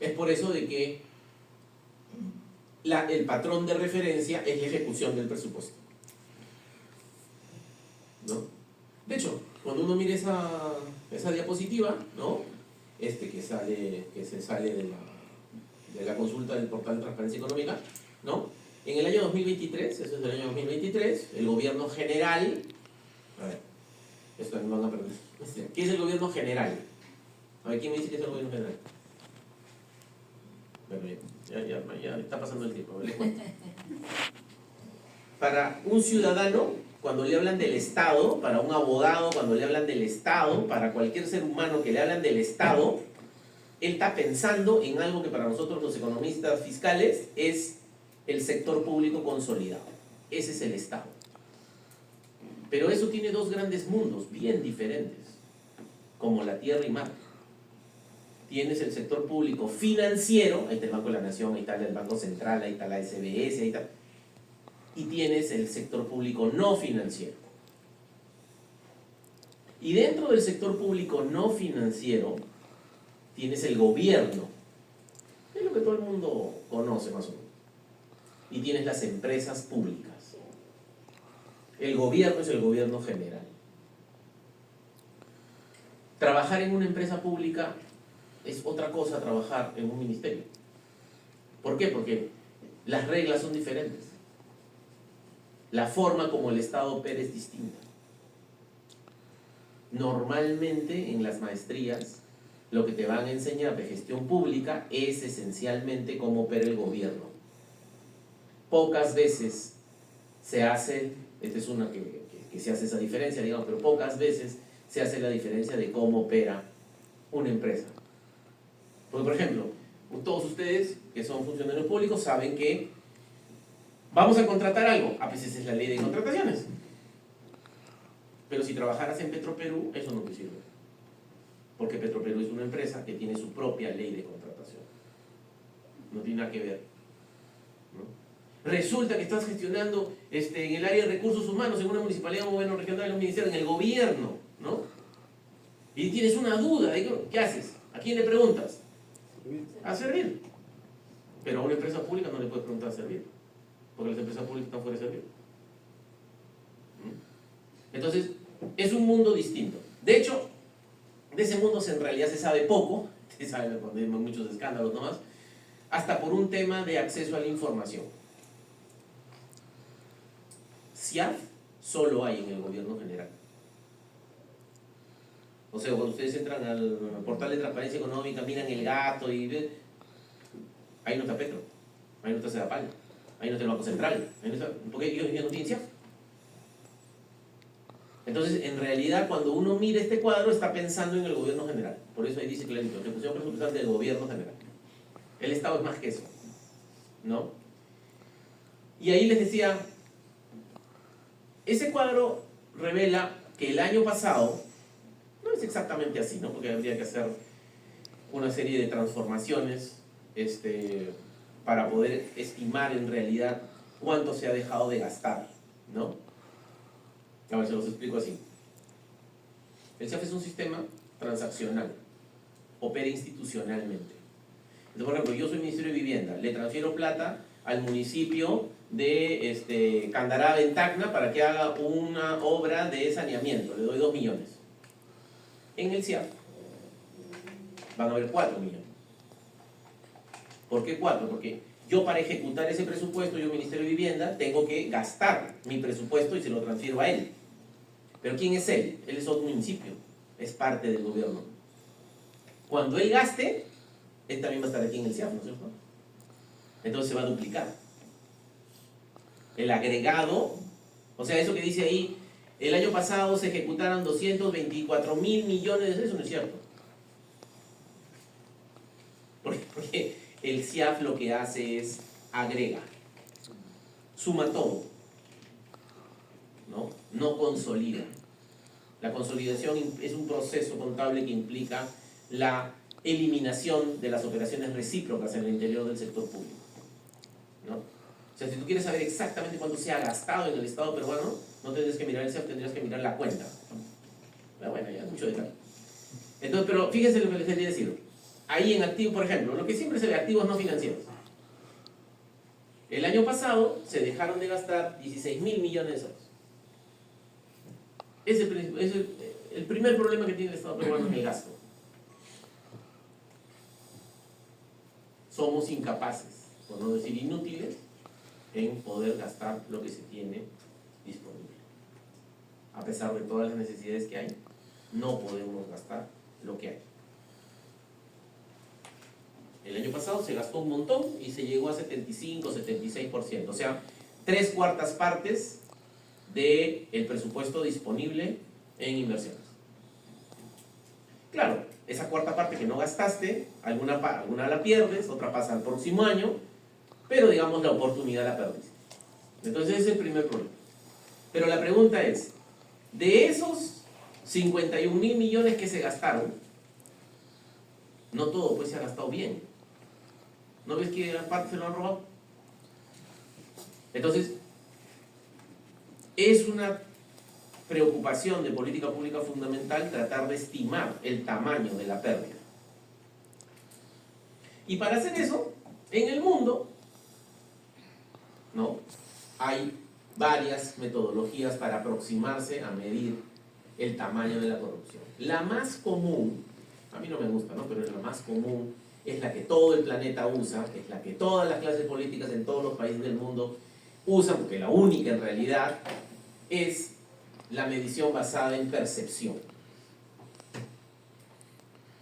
Es por eso de que el patrón de referencia es la ejecución del presupuesto, ¿no? De hecho, cuando uno mire esa diapositiva, ¿no? Que se sale de la consulta del portal de transparencia económica, ¿no? En el año 2023, eso es del año 2023, el gobierno general, a ver, esto no van a perder. ¿Qué es el gobierno general? A ver, ¿quién me dice que es el gobierno general? Bueno, ya está pasando el tiempo, les cuento. Para un ciudadano, cuando le hablan del Estado, para un abogado, cuando le hablan del Estado, para cualquier ser humano que le hablan del Estado, él está pensando en algo que para nosotros los economistas fiscales es el sector público consolidado. Ese es el Estado. Pero eso tiene dos grandes mundos bien diferentes, como la tierra y mar. Tienes el sector público financiero, ahí está el Banco de la Nación, ahí está el Banco Central, ahí está la SBS, ahí está. Y tienes el sector público no financiero. Y dentro del sector público no financiero, tienes el gobierno. Es lo que todo el mundo conoce más o menos. Y tienes las empresas públicas. El gobierno es el gobierno general. Trabajar en una empresa pública es otra cosa trabajar en un ministerio. ¿Por qué? Porque las reglas son diferentes. La forma como el Estado opera es distinta. Normalmente en las maestrías lo que te van a enseñar de gestión pública es esencialmente cómo opera el gobierno. Pocas veces se hace, esta es una que se hace esa diferencia, digamos, pero pocas veces se hace la diferencia de cómo opera una empresa. Porque, por ejemplo, todos ustedes que son funcionarios públicos saben que vamos a contratar algo, a veces es la ley de contrataciones. Pero si trabajaras en Petroperú, eso no te sirve. Porque Petroperú es una empresa que tiene su propia ley de contratación. No tiene nada que ver, ¿no? Resulta que estás gestionando en el área de recursos humanos, en una municipalidad, un gobierno regional, un ministerio, en el gobierno, ¿no? Y tienes una duda, ¿qué haces? ¿A quién le preguntas? A servir. Pero a una empresa pública no le puedes preguntar a servir, porque las empresas públicas están fuera de servir. Entonces, es un mundo distinto. De hecho, de ese mundo en realidad se sabe poco, se sabe cuando hay muchos escándalos nomás, hasta por un tema de acceso a la información. CIAF solo hay en el gobierno general. O sea, cuando ustedes entran al portal de transparencia económica, miran el gasto y ven, ahí no está Petro, ahí no está Sedapal, ahí no está el Banco Central, ahí no está, porque ellos no tienen CIAF. Entonces, en realidad, cuando uno mira este cuadro, está pensando en el gobierno general. Por eso ahí dice clarito, ejecución presupuestal del gobierno general. El Estado es más que eso, ¿no? Y ahí les decía, ese cuadro revela que el año pasado, no es exactamente así, ¿no? Porque habría que hacer una serie de transformaciones para poder estimar en realidad cuánto se ha dejado de gastar, ¿no? A ver, se los explico así. El CIAF es un sistema transaccional, opera institucionalmente. Entonces, por ejemplo, yo soy Ministerio de Vivienda, le transfiero plata al municipio de Candarave en Tacna para que haga una obra de saneamiento, le doy 2 millones. En el CIAF van a haber 4 millones. ¿Por qué 4? Porque yo para ejecutar ese presupuesto, yo Ministerio de Vivienda, tengo que gastar mi presupuesto y se lo transfiero a él. Pero ¿quién es él? Él es otro municipio, es parte del gobierno. Cuando él gaste, él también va a estar aquí en el CIAF, ¿no es cierto? Entonces se va a duplicar. El agregado, o sea, eso que dice ahí, el año pasado se ejecutaron 224.000 millones de pesos, eso no es cierto. Porque el CIAF lo que hace es agrega, suma todo, no consolida. La consolidación es un proceso contable que implica la eliminación de las operaciones recíprocas en el interior del sector público, ¿no? O sea, si tú quieres saber exactamente cuánto se ha gastado en el Estado peruano, no tendrías que mirar el CIAF, tendrías que mirar la cuenta. Pero bueno, ya mucho detalle. Entonces, pero fíjense lo que les quería decir. Ahí en activos, por ejemplo, lo que siempre se ve, activos no financieros. El año pasado se dejaron de gastar 16.000 millones de soles. Es el primer problema que tiene el Estado peruano, es el gasto. Somos incapaces, por no decir inútiles, en poder gastar lo que se tiene disponible. A pesar de todas las necesidades que hay, no podemos gastar lo que hay. El año pasado se gastó un montón y se llegó a 75, 76%. O sea, 3/4 partes del presupuesto disponible en inversiones. Claro, esa cuarta parte que no gastaste, alguna la pierdes, otra pasa al próximo año, pero digamos la oportunidad la perdiste. Entonces ese es el primer problema. Pero la pregunta es, de esos 51.000 millones que se gastaron, no todo pues se ha gastado bien. ¿No ves que aparte se lo han robado? Entonces, es una preocupación de política pública fundamental tratar de estimar el tamaño de la pérdida. Y para hacer eso, en el mundo, ¿no?, hay varias metodologías para aproximarse a medir el tamaño de la corrupción. La más común, a mí no me gusta, ¿no?, pero la más común es la que todo el planeta usa, es la que todas las clases políticas en todos los países del mundo usan, porque la única en realidad es la medición basada en percepción.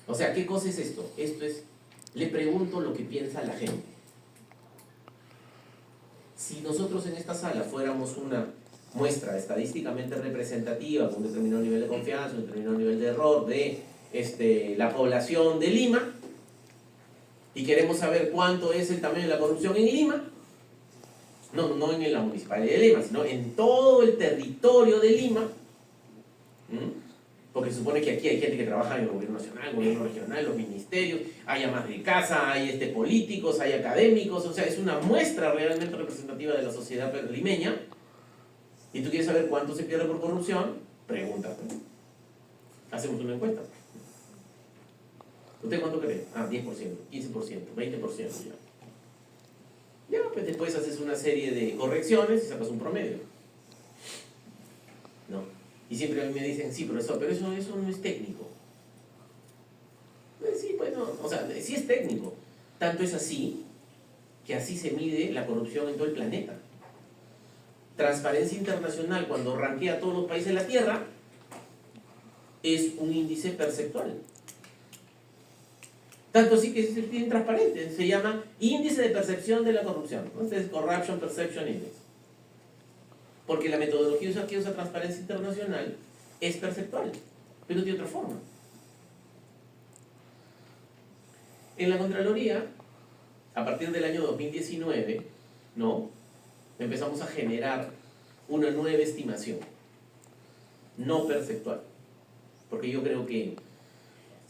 O sea, ¿qué cosa es esto? Esto es, le pregunto lo que piensa la gente. Si nosotros en esta sala fuéramos una muestra estadísticamente representativa con un determinado nivel de confianza, un determinado nivel de error de la población de Lima, y queremos saber cuánto es el tamaño de la corrupción en Lima, no en la municipalidad de Lima, sino en todo el territorio de Lima, porque se supone que aquí hay gente que trabaja en el gobierno nacional, el gobierno regional, los ministerios, hay amas de casa, hay políticos, hay académicos, o sea, es una muestra realmente representativa de la sociedad limeña. Y tú quieres saber cuánto se pierde por corrupción, pregúntate. Hacemos una encuesta. ¿Usted cuánto cree? 10%, 15%, 20% ya. Ya, pues después haces una serie de correcciones y sacas un promedio. ¿No? Y siempre a mí me dicen, sí, profesor, pero eso no es técnico. Sí, pues no, o sea, sí es técnico. Tanto es así, que así se mide la corrupción en todo el planeta. Transparencia Internacional, cuando rankea a todos los países de la Tierra, es un índice perceptual. Tanto así que es bien transparente, se llama Índice de Percepción de la Corrupción, ¿no? Este es Corruption Perception Index. Porque la metodología que usa Transparencia Internacional es perceptual, pero no tiene otra forma. En la Contraloría, a partir del año 2019, ¿no?, empezamos a generar una nueva estimación, no perceptual. Porque yo creo que,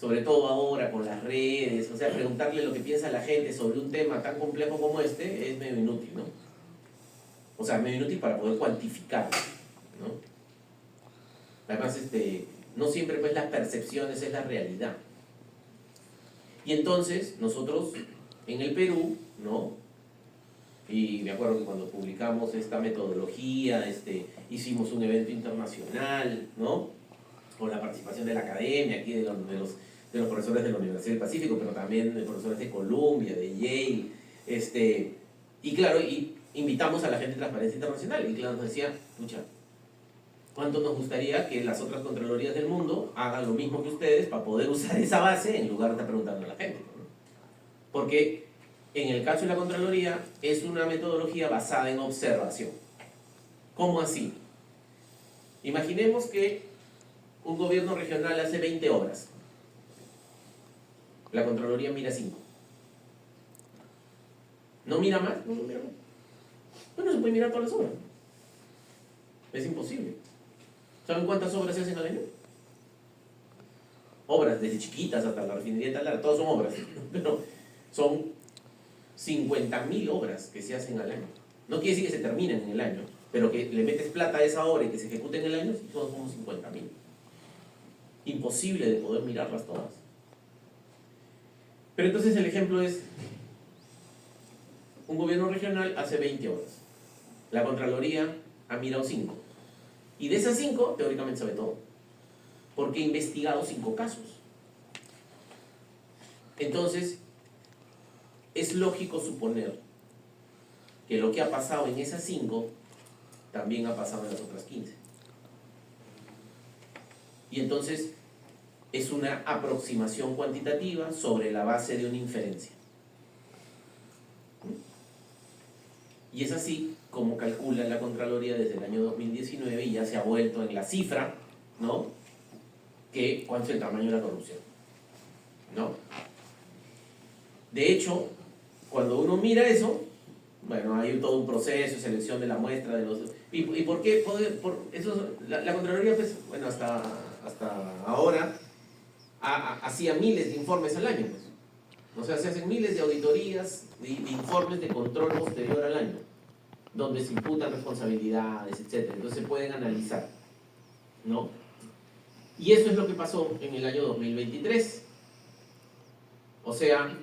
sobre todo ahora con las redes, o sea, preguntarle lo que piensa la gente sobre un tema tan complejo como este es medio inútil, ¿no? O sea, medio inútil para poder cuantificar, ¿no? Además, no siempre pues las percepciones es la realidad. Y entonces, nosotros en el Perú, ¿no?, y me acuerdo que cuando publicamos esta metodología, hicimos un evento internacional, ¿no?, con la participación de la academia, aquí de los profesores de la Universidad del Pacífico, pero también de profesores de Columbia, de Yale, y claro, y invitamos a la gente de Transparencia Internacional, y claro, nos decía, escucha, ¿Cuánto nos gustaría que las otras contralorías del mundo hagan lo mismo que ustedes para poder usar esa base en lugar de estar preguntando a la gente? ¿No? Porque en el caso de la Contraloría es una metodología basada en observación. ¿Cómo así? Imaginemos que un gobierno regional hace 20 obras. La Contraloría mira 5. ¿No mira más? No mira más. Bueno, se puede mirar todas las obras. Es imposible. ¿Saben cuántas obras se hacen al año? Obras, desde chiquitas hasta la refinería de Talara, todas son obras. Pero son 50.000 obras que se hacen al año. No quiere decir que se terminen en el año, pero que le metes plata a esa obra y que se ejecute en el año, son como 50.000. Imposible de poder mirarlas todas. Pero entonces el ejemplo es, un gobierno regional hace 20 obras. La Contraloría ha mirado 5. Y de esas 5, teóricamente sabe todo. Porque ha investigado 5 casos. Entonces, es lógico suponer que lo que ha pasado en esas 5 también ha pasado en las otras 15. Y entonces es una aproximación cuantitativa sobre la base de una inferencia. Y es así como calcula la Contraloría desde el año 2019 y ya se ha vuelto en la cifra, ¿no?, que cuánto es el tamaño de la corrupción, ¿no? De hecho, cuando uno mira eso, bueno, hay todo un proceso de selección de la muestra de los... ¿Y por qué? La Contraloría, pues, bueno, hasta ahora hacía miles de informes al año, pues. O sea, se hacen miles de auditorías, de informes de control posterior al año, donde se imputan responsabilidades, etc. Entonces se pueden analizar, ¿no? Y eso es lo que pasó en el año 2023. O sea,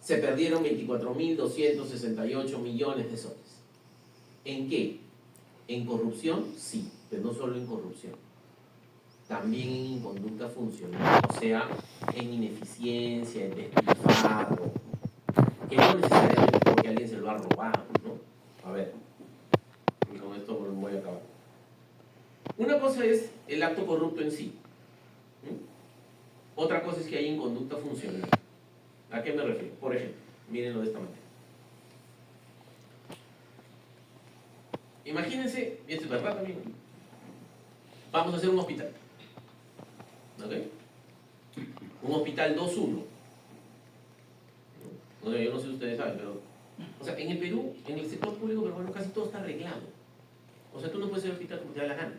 se perdieron 24.268 millones de soles. ¿En qué? ¿En corrupción? Sí, pero no solo en corrupción. También en inconducta funcional, o sea, en ineficiencia, en despilfarro, que no necesariamente porque alguien se lo ha robado, ¿no? A ver, y con esto voy a acabar. Una cosa es el acto corrupto en sí. Otra cosa es que hay inconducta funcional. ¿A qué me refiero? Por ejemplo, mírenlo de esta manera. Imagínense, y esto es verdad también, vamos a hacer un hospital. ¿Ok? Un hospital 2-1. No, yo no sé si ustedes saben, pero... O sea, en el Perú, en el sector público peruano, casi todo está arreglado. O sea, tú no puedes hacer hospital como te da la gana.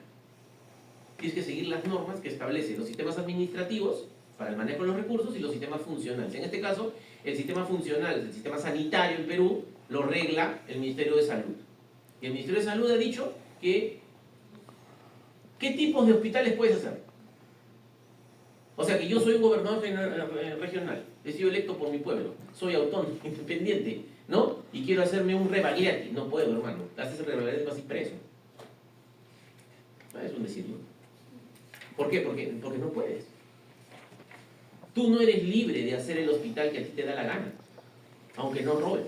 Tienes que seguir las normas que establecen los sistemas administrativos para el manejo de los recursos y los sistemas funcionales. En este caso, el sistema funcional, el sistema sanitario en Perú, lo regla el Ministerio de Salud. Y el Ministerio de Salud ha dicho que ¿qué tipos de hospitales puedes hacer? O sea, que yo soy un gobernador regional, he sido electo por mi pueblo, soy autónomo, independiente, ¿no? Y quiero hacerme un rebagliati. No puedo, hermano. Haces el rebagliati y vas a ir preso. Es un decir, ¿no? ¿Por qué? Porque no puedes. Tú no eres libre de hacer el hospital que a ti te da la gana, aunque no robes.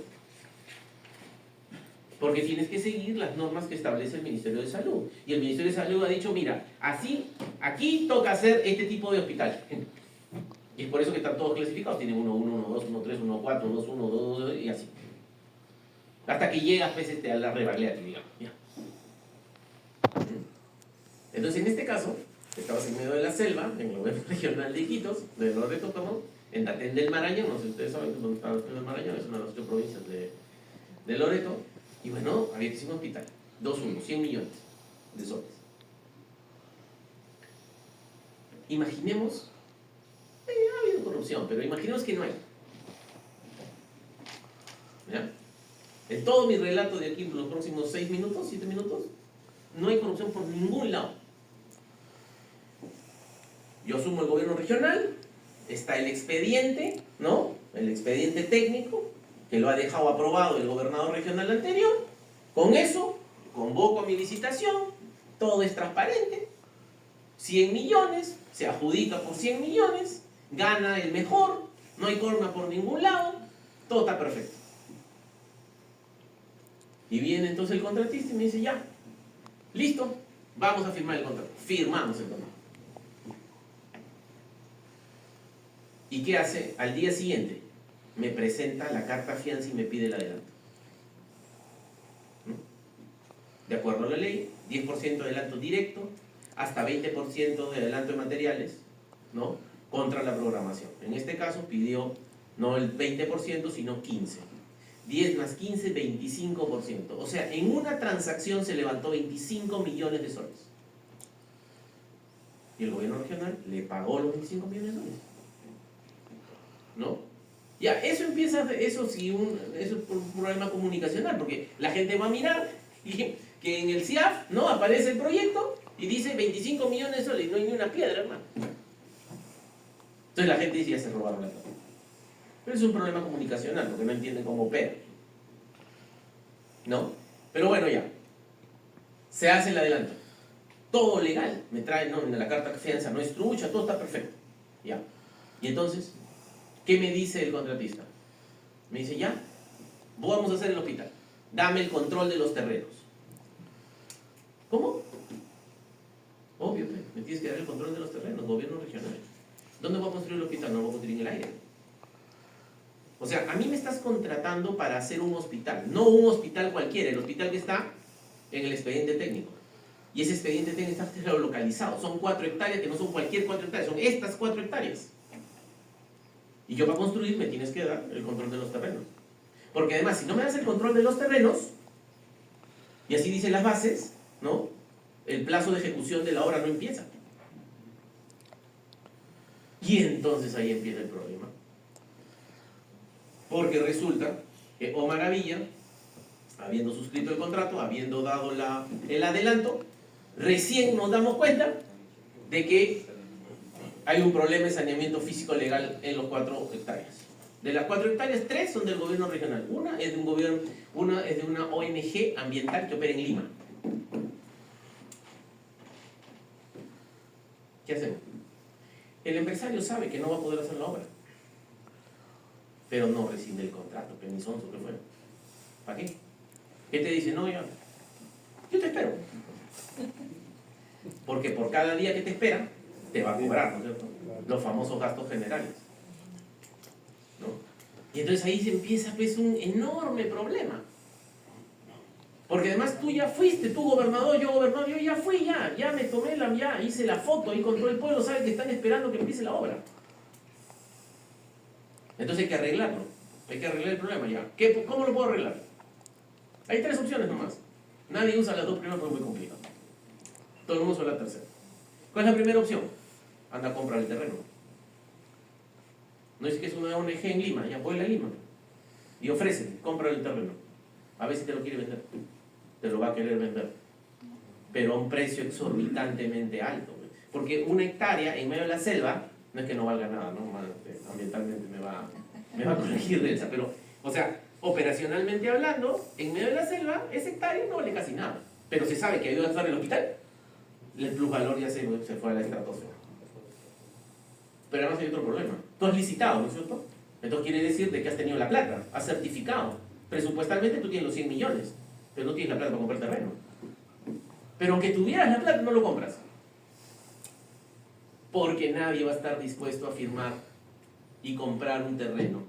Porque tienes que seguir las normas que establece el Ministerio de Salud. Y el Ministerio de Salud ha dicho, mira, así, aquí toca hacer este tipo de hospital. Y es por eso que están todos clasificados. Tienen 1, 1, 1, 2, 1, 3, 1, 4, 2, 1, 2, 2, y así. Hasta que llegas pues, a la rebagliati, digamos. Ya. Entonces, en este caso, estabas en medio de la selva, en el gobierno regional de Iquitos, de Loreto, perdón, en Tatén del Marañón, no sé si ustedes saben dónde está Tatén del Marañón, es una de las 8 provincias de Loreto. Y bueno, había que hacer un hospital. 2-1, 100 millones de soles. Imaginemos, ha habido corrupción, pero imaginemos que no hay. ¿Ya? En todo mi relato de aquí, en los próximos 6 minutos, 7 minutos, no hay corrupción por ningún lado. Yo asumo el gobierno regional, está el expediente, ¿no? El expediente técnico, que lo ha dejado aprobado el gobernador regional anterior. Con eso, convoco a mi licitación, todo es transparente, 100 millones, se adjudica por 100 millones, gana el mejor, no hay corna por ningún lado, todo está perfecto. Y viene entonces el contratista y me dice, ya, listo, Vamos a firmar el contrato. Firmamos el contrato. ¿Y qué hace? Al día siguiente me presenta la carta fianza y me pide el adelanto. ¿No? De acuerdo a la ley, 10% de adelanto directo, hasta 20% de adelanto de materiales, ¿no? Contra la programación. En este caso pidió no el 20%, sino 15%. 10 más 15, 25%. O sea, en una transacción se levantó 25 millones de soles. Y el gobierno regional le pagó los 25 millones de soles. ¿No? Ya, eso empieza, eso sí, eso es un problema comunicacional, porque la gente va a mirar y que en el CIAF, ¿no? Aparece el proyecto y dice 25 millones de soles y no hay ni una piedra, hermano. Entonces la gente dice, ya se robaron la plata. Pero es un problema comunicacional, porque no entienden cómo opera. ¿No? Pero bueno, ya. Se hace el adelanto. Todo legal. Me trae nómina, la carta de fianza no es trucha, todo está perfecto. Ya. Y entonces, ¿qué me dice el contratista? Me dice, ya, vamos a hacer el hospital. Dame el control de los terrenos. ¿Cómo? Obvio, me tienes que dar el control de los terrenos, gobierno regional. ¿Dónde voy a construir el hospital? No lo voy a construir en el aire. O sea, a mí me estás contratando para hacer un hospital, no un hospital cualquiera, el hospital que está en el expediente técnico. Y ese expediente técnico está geolocalizado. Son 4 hectáreas que no son cualquier 4 hectáreas, son estas 4 hectáreas. Y yo para construir me tienes que dar el control de los terrenos. Porque además, si no me das el control de los terrenos, y así dicen las bases, ¿no? El plazo de ejecución de la obra no empieza. Y entonces ahí empieza el problema. Porque resulta que Oh Maravilla, habiendo suscrito el contrato, habiendo dado el adelanto, recién nos damos cuenta de que hay un problema de saneamiento físico legal en los 4 hectáreas. De las 4 hectáreas, 3 son del gobierno regional. Una es de una ONG ambiental que opera en Lima. ¿Qué hacemos? El empresario sabe que no va a poder hacer la obra, pero no rescinde el contrato, que ni sonso que fuera. ¿Para qué? ¿Qué te dice? No, yo te espero. Porque por cada día que te espera, te va a cobrar, ¿no es cierto? Los famosos gastos generales. ¿No? Y entonces ahí se empieza pues un enorme problema. Porque además tú ya fuiste, tú gobernador, yo ya fui, ya me tomé ya hice la foto ahí con todo el pueblo, sabe que están esperando que empiece la obra. Entonces hay que arreglarlo, hay que arreglar el problema ya. ¿Cómo lo puedo arreglar? Hay 3 opciones nomás. Nadie usa las 2 primeras porque es muy complicado. Todo el mundo usa la tercera. ¿Cuál es la primera opción? Anda a comprar el terreno. No es que es una ONG en Lima, ya voy a Lima. Y ofrece, compra el terreno. A ver si te lo quiere vender. Te lo va a querer vender. Pero a un precio exorbitantemente alto. Porque 1 hectárea en medio de la selva, no es que no valga nada, ¿no? Ambientalmente me va a corregir de esa, pero, o sea, operacionalmente hablando, en medio de la selva, ese hectárea no vale casi nada. Pero se sabe que ayuda a estar en el hospital, el plusvalor ya se fue a la estratosfera. Pero además hay otro problema. Tú has licitado, ¿no es cierto? Entonces quiere decir de que has tenido la plata, has certificado. Presupuestalmente tú tienes los 100 millones, pero no tienes la plata para comprar terreno. Pero aunque tuvieras la plata, no lo compras. Porque nadie va a estar dispuesto a firmar y comprar un terreno.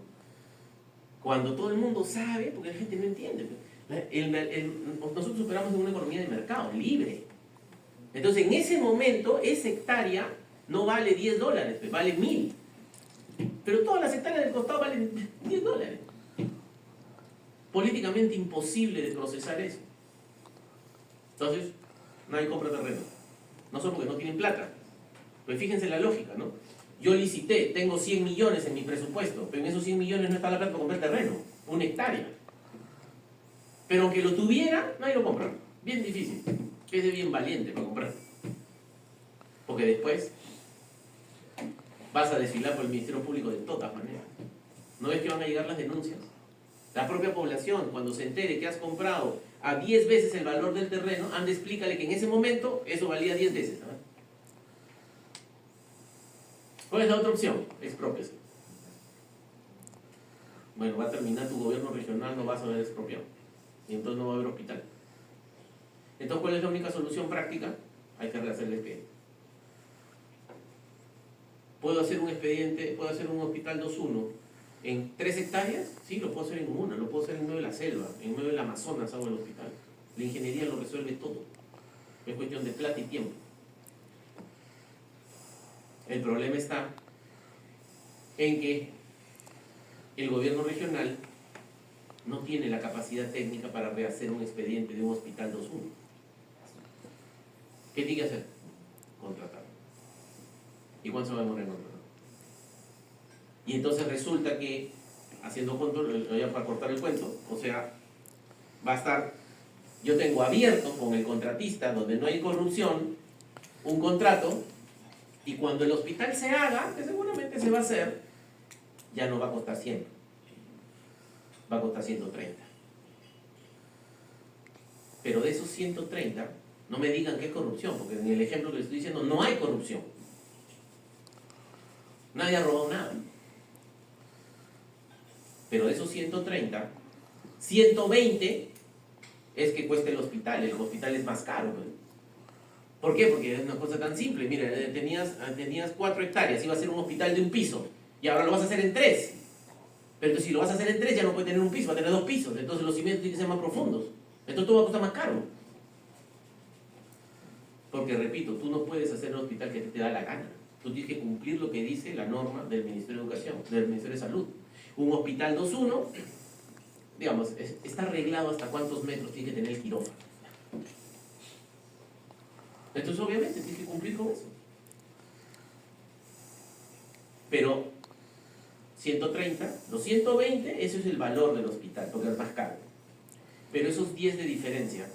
Cuando todo el mundo sabe, porque la gente no entiende. Nosotros operamos en una economía de mercado, libre. Entonces en ese momento, esa hectárea no vale $10, vale 1.000. Pero todas las hectáreas del costado valen $10. Políticamente imposible de procesar eso. Entonces, nadie compra terreno. No solo porque no tienen plata. Pues fíjense la lógica, ¿no? Yo licité, tengo 100 millones en mi presupuesto, pero en esos 100 millones no está la plata para comprar terreno, 1 hectárea. Pero aunque lo tuviera, nadie lo compra. Bien difícil. Es de bien valiente para comprar. Porque después vas a desfilar por el Ministerio Público de todas maneras. ¿No ves que van a llegar las denuncias? La propia población, cuando se entere que has comprado a 10 veces el valor del terreno, anda, explícale que en ese momento eso valía 10 veces. ¿No? ¿Cuál es la otra opción? Exprópiese. Bueno, va a terminar tu gobierno regional, no vas a ver expropiado. Y entonces no va a haber hospital. Entonces, ¿cuál es la única solución práctica? hay que rehacer el expediente. ¿Puedo hacer un expediente, puedo hacer un hospital 2-1 en 3 hectáreas? Sí, lo puedo hacer en una, lo puedo hacer en medio de la selva, en medio del Amazonas hago el hospital. La ingeniería lo resuelve todo. Es cuestión de plata y tiempo. El problema está en que el gobierno regional no tiene la capacidad técnica para rehacer un expediente de un hospital 2-1. ¿Qué tiene que hacer? Contratar. ¿Y cuánto se va a demorar en contratar? Y entonces resulta que, haciendo control, ya para cortar el cuento, o sea, va a estar, yo tengo abierto con el contratista, donde no hay corrupción, un contrato, y cuando el hospital se haga, que seguramente se va a hacer, ya no va a costar 100, va a costar 130. Pero de esos 130, no me digan que es corrupción, porque en el ejemplo que les estoy diciendo no hay corrupción. Nadie ha robado nada. Pero de esos 130, 120 es que cuesta el hospital es más caro. ¿No? ¿Por qué? Porque es una cosa tan simple. Mira, tenías 4 hectáreas, iba a ser un hospital de un piso, y ahora lo vas a hacer en 3. Pero si lo vas a hacer en 3 ya no puede tener un piso, va a tener 2 pisos, entonces los cimientos tienen que ser más profundos. Entonces todo va a costar más caro. Porque repito, tú no puedes hacer un hospital que te da la gana. Tú tienes que cumplir lo que dice la norma del Ministerio de Educación, del Ministerio de Salud. Un hospital 2-1, digamos, está arreglado hasta cuántos metros tiene que tener el quirófano. Entonces obviamente tienes que cumplir con eso. Pero 130, los 120, eso es el valor del hospital, porque es más caro. Pero esos 10 de diferencia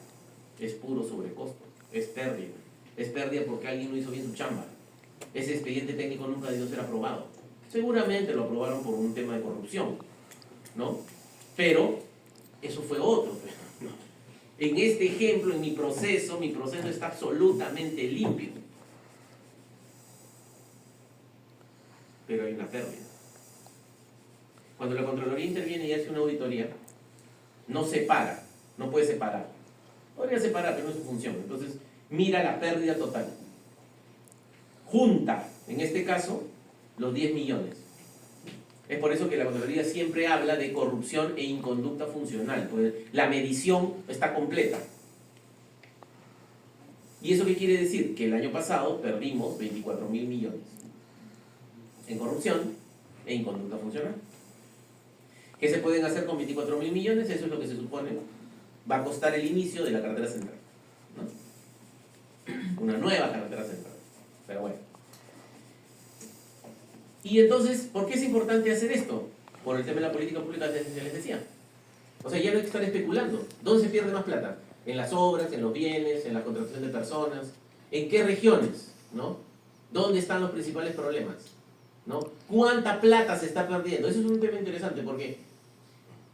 es puro sobrecosto, es pérdida. Es pérdida porque alguien no hizo bien su chamba. Ese expediente técnico nunca debió ser aprobado. Seguramente lo aprobaron por un tema de corrupción, ¿no? Pero eso fue otro. ¿No? En este ejemplo, en mi proceso está absolutamente limpio. Pero hay una pérdida. Cuando la Contraloría interviene y hace una auditoría, no separa, no puede separar. Podría separar, pero no es su función. Entonces, mira la pérdida total. Junta, en este caso, los 10 millones. Es por eso que la Contraloría siempre habla de corrupción e inconducta funcional, porque la medición está completa. ¿Y eso qué quiere decir? Que el año pasado perdimos 24.000 millones en corrupción e inconducta funcional. ¿Qué se pueden hacer con 24.000 millones? Eso es lo que se supone va a costar el inicio de la carretera central, ¿no? Una nueva carretera central. Pero bueno. Y entonces, ¿por qué es importante hacer esto? Por el tema de la política pública que les decía. O sea, ya no hay que estar especulando. ¿Dónde se pierde más plata? En las obras, en los bienes, en la contratación de personas. ¿En qué regiones? ¿No? ¿Dónde están los principales problemas? ¿No? ¿Cuánta plata se está perdiendo? Eso es un tema interesante porque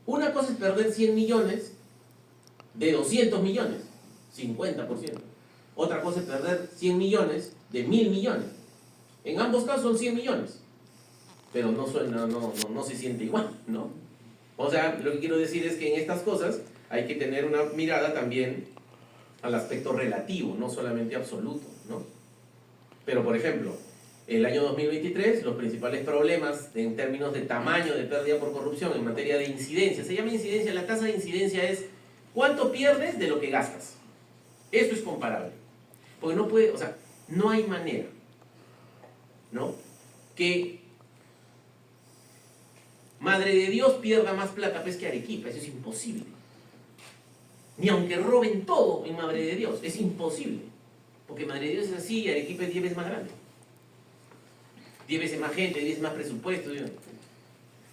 una cosa es perder 100 millones de 200 millones, 50%. Otra cosa es perder 100 millones de 1.000 millones. En ambos casos son 100 millones. Pero no suena, no se siente igual, ¿no? O sea, lo que quiero decir es que en estas cosas hay que tener una mirada también al aspecto relativo, no solamente absoluto, ¿no? Pero, por ejemplo, el año 2023, los principales problemas en términos de tamaño de pérdida por corrupción en materia de incidencia, se llama incidencia, la tasa de incidencia es cuánto pierdes de lo que gastas. Eso es comparable. Porque no puede, o sea, no hay manera, ¿no? Que Madre de Dios pierda más plata pues que Arequipa, eso es imposible. Ni aunque roben todo en Madre de Dios, es imposible. Porque Madre de Dios es así y Arequipa es 10 veces más grande. 10 veces más gente, 10 veces más presupuesto.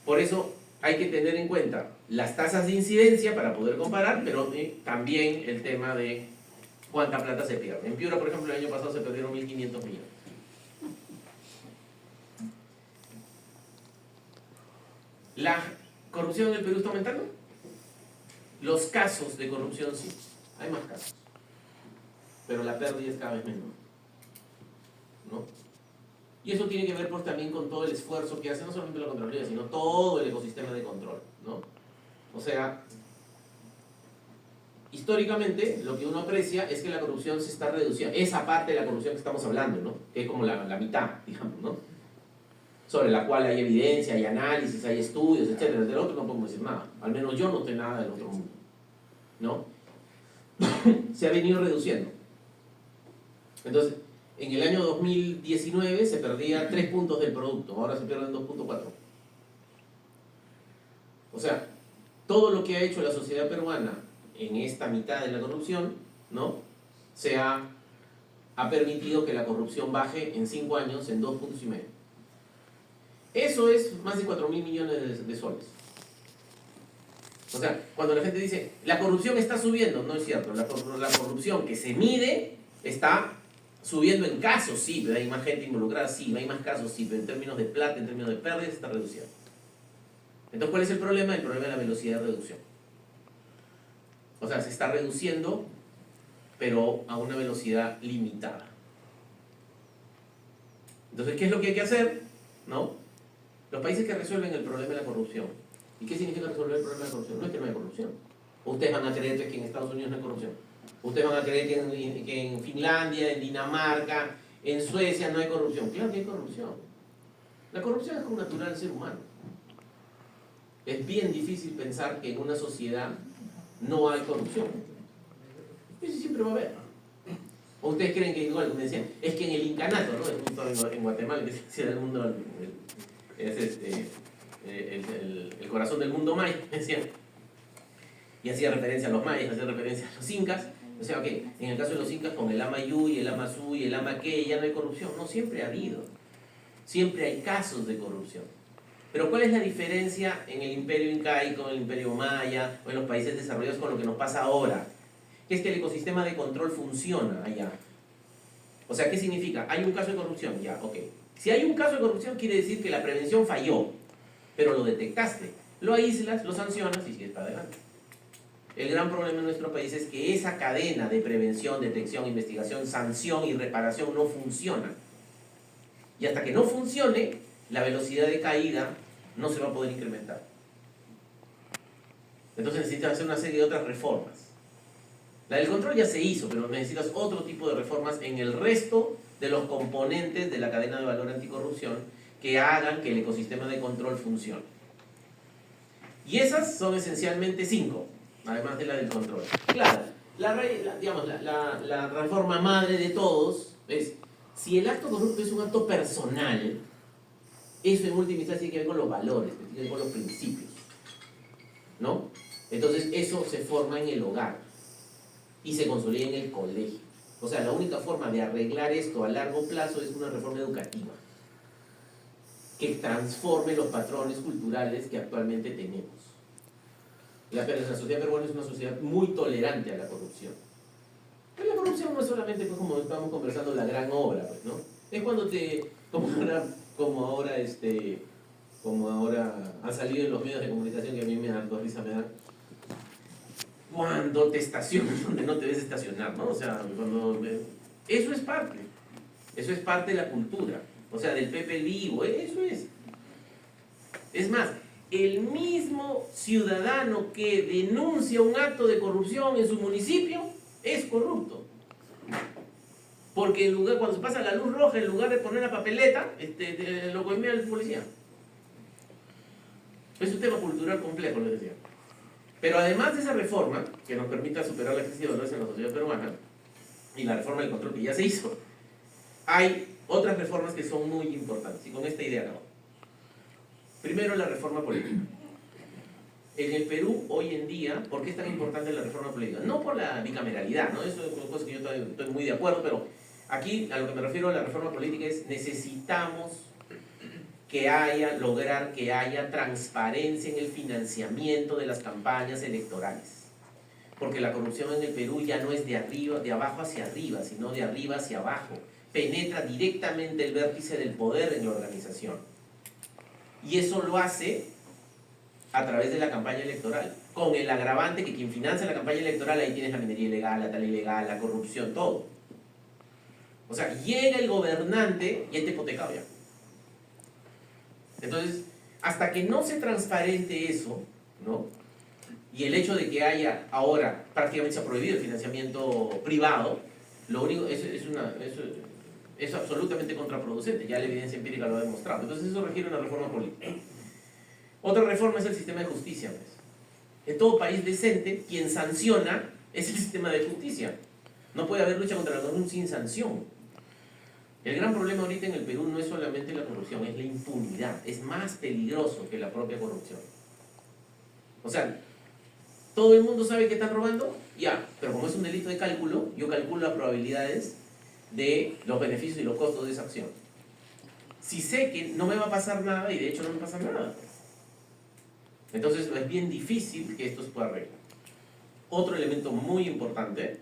Por eso hay que tener en cuenta las tasas de incidencia para poder comparar, pero también el tema de cuánta plata se pierde. En Piura, por ejemplo, el año pasado se perdieron 1.500 millones. ¿La corrupción en el Perú está aumentando? Los casos de corrupción sí, hay más casos. Pero la pérdida es cada vez menor, ¿no? Y eso tiene que ver pues, también con todo el esfuerzo que hace no solamente la Contraloría, sino todo el ecosistema de control, ¿no? O sea, históricamente lo que uno aprecia es que la corrupción se está reduciendo, esa parte de la corrupción que estamos hablando, ¿no? Que es como la mitad, digamos, ¿no? Sobre la cual hay evidencia, hay análisis, hay estudios, etc. Del otro no podemos decir nada, al menos yo no sé nada del otro mundo, ¿no? Se ha venido reduciendo. Entonces, en el año 2019 se perdía 3 puntos del producto, ahora se pierden 2.4. O sea, todo lo que ha hecho la sociedad peruana en esta mitad de la corrupción, ¿no? Ha permitido que la corrupción baje en 5 años en 2,5 puntos. Eso es más de 4.000 millones de soles. O sea, cuando la gente dice, la corrupción está subiendo, no es cierto. La corrupción que se mide está subiendo en casos, sí, pero hay más gente involucrada, sí, hay más casos, sí, pero en términos de plata, en términos de pérdidas, está reduciendo. Entonces, ¿cuál es el problema? El problema es la velocidad de reducción. O sea, se está reduciendo, pero a una velocidad limitada. Entonces, ¿qué es lo que hay que hacer? ¿No? Los países que resuelven el problema de la corrupción. ¿Y qué significa resolver el problema de la corrupción? No es que no haya corrupción. Ustedes van a creer que en Estados Unidos no hay corrupción. Ustedes van a creer que en Finlandia, en Dinamarca, en Suecia no hay corrupción. Claro que hay corrupción. La corrupción es como natural del ser humano. Es bien difícil pensar que en una sociedad no hay corrupción. Eso siempre va a haber. ¿O ustedes creen que igual, me decían, es que en el incanato, ¿no? En Guatemala, que se era el mundo, el corazón del mundo maya, decían, y hacía referencia a los mayas, hacía referencia a los incas. O sea, ok, en el caso de los incas, con el ama Yuy, el ama Suy, el ama Que, ya no hay corrupción. No, siempre ha habido. Siempre hay casos de corrupción. Pero ¿cuál es la diferencia en el imperio incaico, en el imperio maya o en los países desarrollados con lo que nos pasa ahora? Que es que el ecosistema de control funciona allá. O sea, ¿qué significa? Hay un caso de corrupción, ya, ok. Si hay un caso de corrupción, quiere decir que la prevención falló, pero lo detectaste, lo aíslas, lo sancionas y sigues para adelante. El gran problema en nuestro país es que esa cadena de prevención, detección, investigación, sanción y reparación no funciona. Y hasta que no funcione, la velocidad de caída no se va a poder incrementar. Entonces necesitas hacer una serie de otras reformas. La del control ya se hizo, pero necesitas otro tipo de reformas en el resto de los componentes de la cadena de valor anticorrupción que hagan que el ecosistema de control funcione. Y esas son esencialmente 5, además de la del control. Claro, la reforma madre de todos es, si el acto corrupto es un acto personal, eso en última instancia tiene que ver con los valores, tiene que ver con los principios, ¿no? Entonces eso se forma en el hogar y se consolida en el colegio. O sea, la única forma de arreglar esto a largo plazo es una reforma educativa que transforme los patrones culturales que actualmente tenemos. La sociedad peruana es una sociedad muy tolerante a la corrupción. Pero la corrupción no es solamente, pues, como estábamos conversando, la gran obra, pues, ¿no? Es cuando como ahora ha salido en los medios de comunicación, que a mí me da risa, me da, cuando te estacionas donde no te debes estacionar, ¿no? O sea, eso es parte de la cultura, o sea, del Pepe Vivo, eso es. Es más, el mismo ciudadano que denuncia un acto de corrupción en su municipio es corrupto. Porque cuando se pasa la luz roja, en lugar de poner la papeleta, lo coimea el policía. Es un tema cultural complejo, les decía. Pero además de esa reforma, que nos permita superar la crisis de valores en la sociedad peruana, y la reforma del control que ya se hizo, hay otras reformas que son muy importantes, y con esta idea acabo. Primero, la reforma política. En el Perú, hoy en día, ¿por qué es tan importante la reforma política? No por la bicameralidad, ¿no? Eso es una cosa que yo estoy muy de acuerdo, pero aquí a lo que me refiero a la reforma política es necesitamos lograr que haya transparencia en el financiamiento de las campañas electorales. Porque la corrupción en el Perú ya no es de abajo hacia arriba, sino de arriba hacia abajo. Penetra directamente el vértice del poder en la organización. Y eso lo hace a través de la campaña electoral, con el agravante que quien financia la campaña electoral, ahí tienes la minería ilegal, la tal ilegal, la corrupción, todo. O sea, llega el gobernante y está hipotecado ya. Entonces, hasta que no se transparente eso, ¿no? Y el hecho de que haya ahora, prácticamente se ha prohibido el financiamiento privado, lo único es absolutamente contraproducente, ya la evidencia empírica lo ha demostrado. Entonces eso requiere una reforma política. Otra reforma es el sistema de justicia, pues. En todo país decente, quien sanciona es el sistema de justicia. No puede haber lucha contra la corrupción sin sanción. El gran problema ahorita en el Perú no es solamente la corrupción, es la impunidad. Es más peligroso que la propia corrupción. O sea, todo el mundo sabe que están robando, ya, pero como es un delito de cálculo, yo calculo las probabilidades de los beneficios y los costos de esa acción. Si sé que no me va a pasar nada, y de hecho no me pasa nada, entonces es bien difícil que esto se pueda arreglar. Otro elemento muy importante,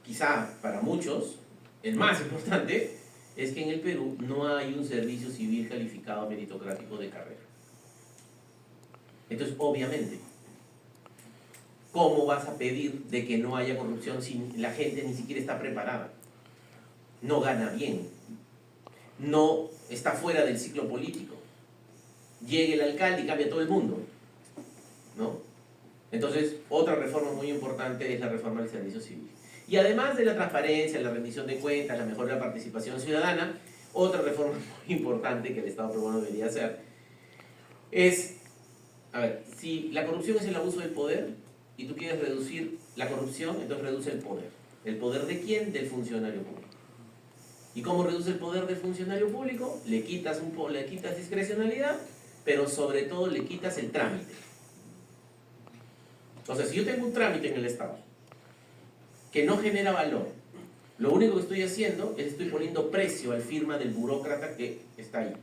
quizá para muchos, el más importante, es que en el Perú no hay un servicio civil calificado meritocrático de carrera. Entonces, obviamente, ¿cómo vas a pedir de que no haya corrupción si la gente ni siquiera está preparada? No gana bien, no está fuera del ciclo político. Llega el alcalde y cambia todo el mundo, ¿no? Entonces, otra reforma muy importante es la reforma del servicio civil. Y además de la transparencia, la rendición de cuentas, la mejora de la participación ciudadana, otra reforma muy importante que el Estado peruano debería hacer es, a ver, si la corrupción es el abuso del poder y tú quieres reducir la corrupción, entonces reduce el poder. ¿El poder de quién? Del funcionario público. ¿Y cómo reduce el poder del funcionario público? Le quitas discrecionalidad, pero sobre todo le quitas el trámite. O sea, si yo tengo un trámite en el Estado que no genera valor, lo único que estoy haciendo es estoy poniendo precio al firma del burócrata que está ahí.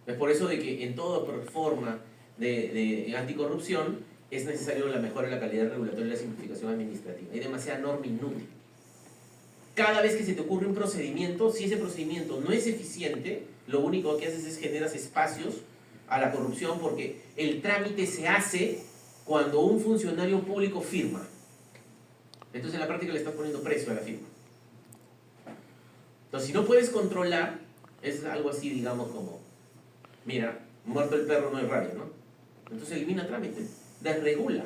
Es por eso de que en toda reforma de anticorrupción es necesario la mejora de la calidad regulatoria y la simplificación administrativa. Hay demasiada norma inútil. Cada vez que se te ocurre un procedimiento, si ese procedimiento no es eficiente, lo único que haces es generas espacios a la corrupción, porque el trámite se hace cuando un funcionario público firma. Entonces en la práctica le estás poniendo precio a la firma. Entonces si no puedes controlar, es algo así, digamos, como, mira, muerto el perro no hay rabia, ¿no? Entonces elimina trámite, desregula,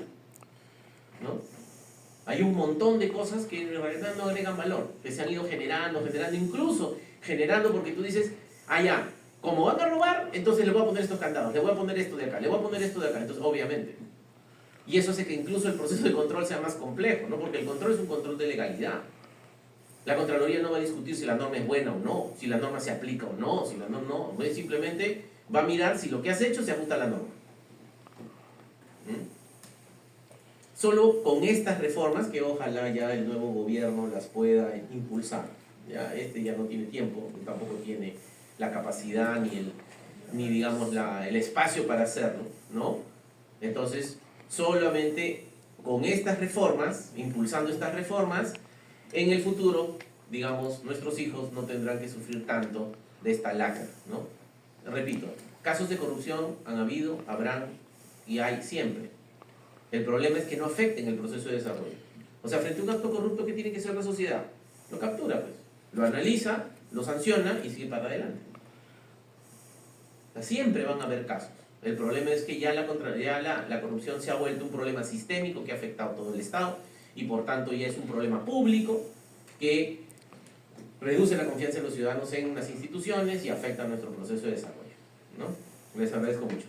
¿no? Hay un montón de cosas que en realidad no agregan valor, que se han ido generando, incluso generando porque tú dices, ya, como van a robar, entonces le voy a poner estos candados, le voy a poner esto de acá, le voy a poner esto de acá, entonces obviamente. Y eso hace que incluso el proceso de control sea más complejo, ¿no? Porque el control es un control de legalidad. La Contraloría no va a discutir si la norma es buena o no, si la norma se aplica o no, si la norma no, simplemente va a mirar si lo que has hecho se ajusta a la norma. Solo con estas reformas, que ojalá ya el nuevo gobierno las pueda impulsar. Ya, ya no tiene tiempo, tampoco tiene la capacidad ni digamos el espacio para hacerlo, ¿no? Entonces, solamente con estas reformas, impulsando estas reformas, en el futuro, digamos, nuestros hijos no tendrán que sufrir tanto de esta lacra, ¿no? Repito, casos de corrupción han habido, habrán y hay siempre. El problema es que no afecten el proceso de desarrollo. O sea, frente a un acto corrupto, ¿qué tiene que hacer la sociedad? Lo captura, pues. Lo analiza, lo sanciona y sigue para adelante. O sea, siempre van a haber casos. El problema es que ya la corrupción se ha vuelto un problema sistémico que ha afectado a todo el Estado y por tanto ya es un problema público que reduce la confianza de los ciudadanos en las instituciones y afecta a nuestro proceso de desarrollo, ¿no? Les agradezco mucho.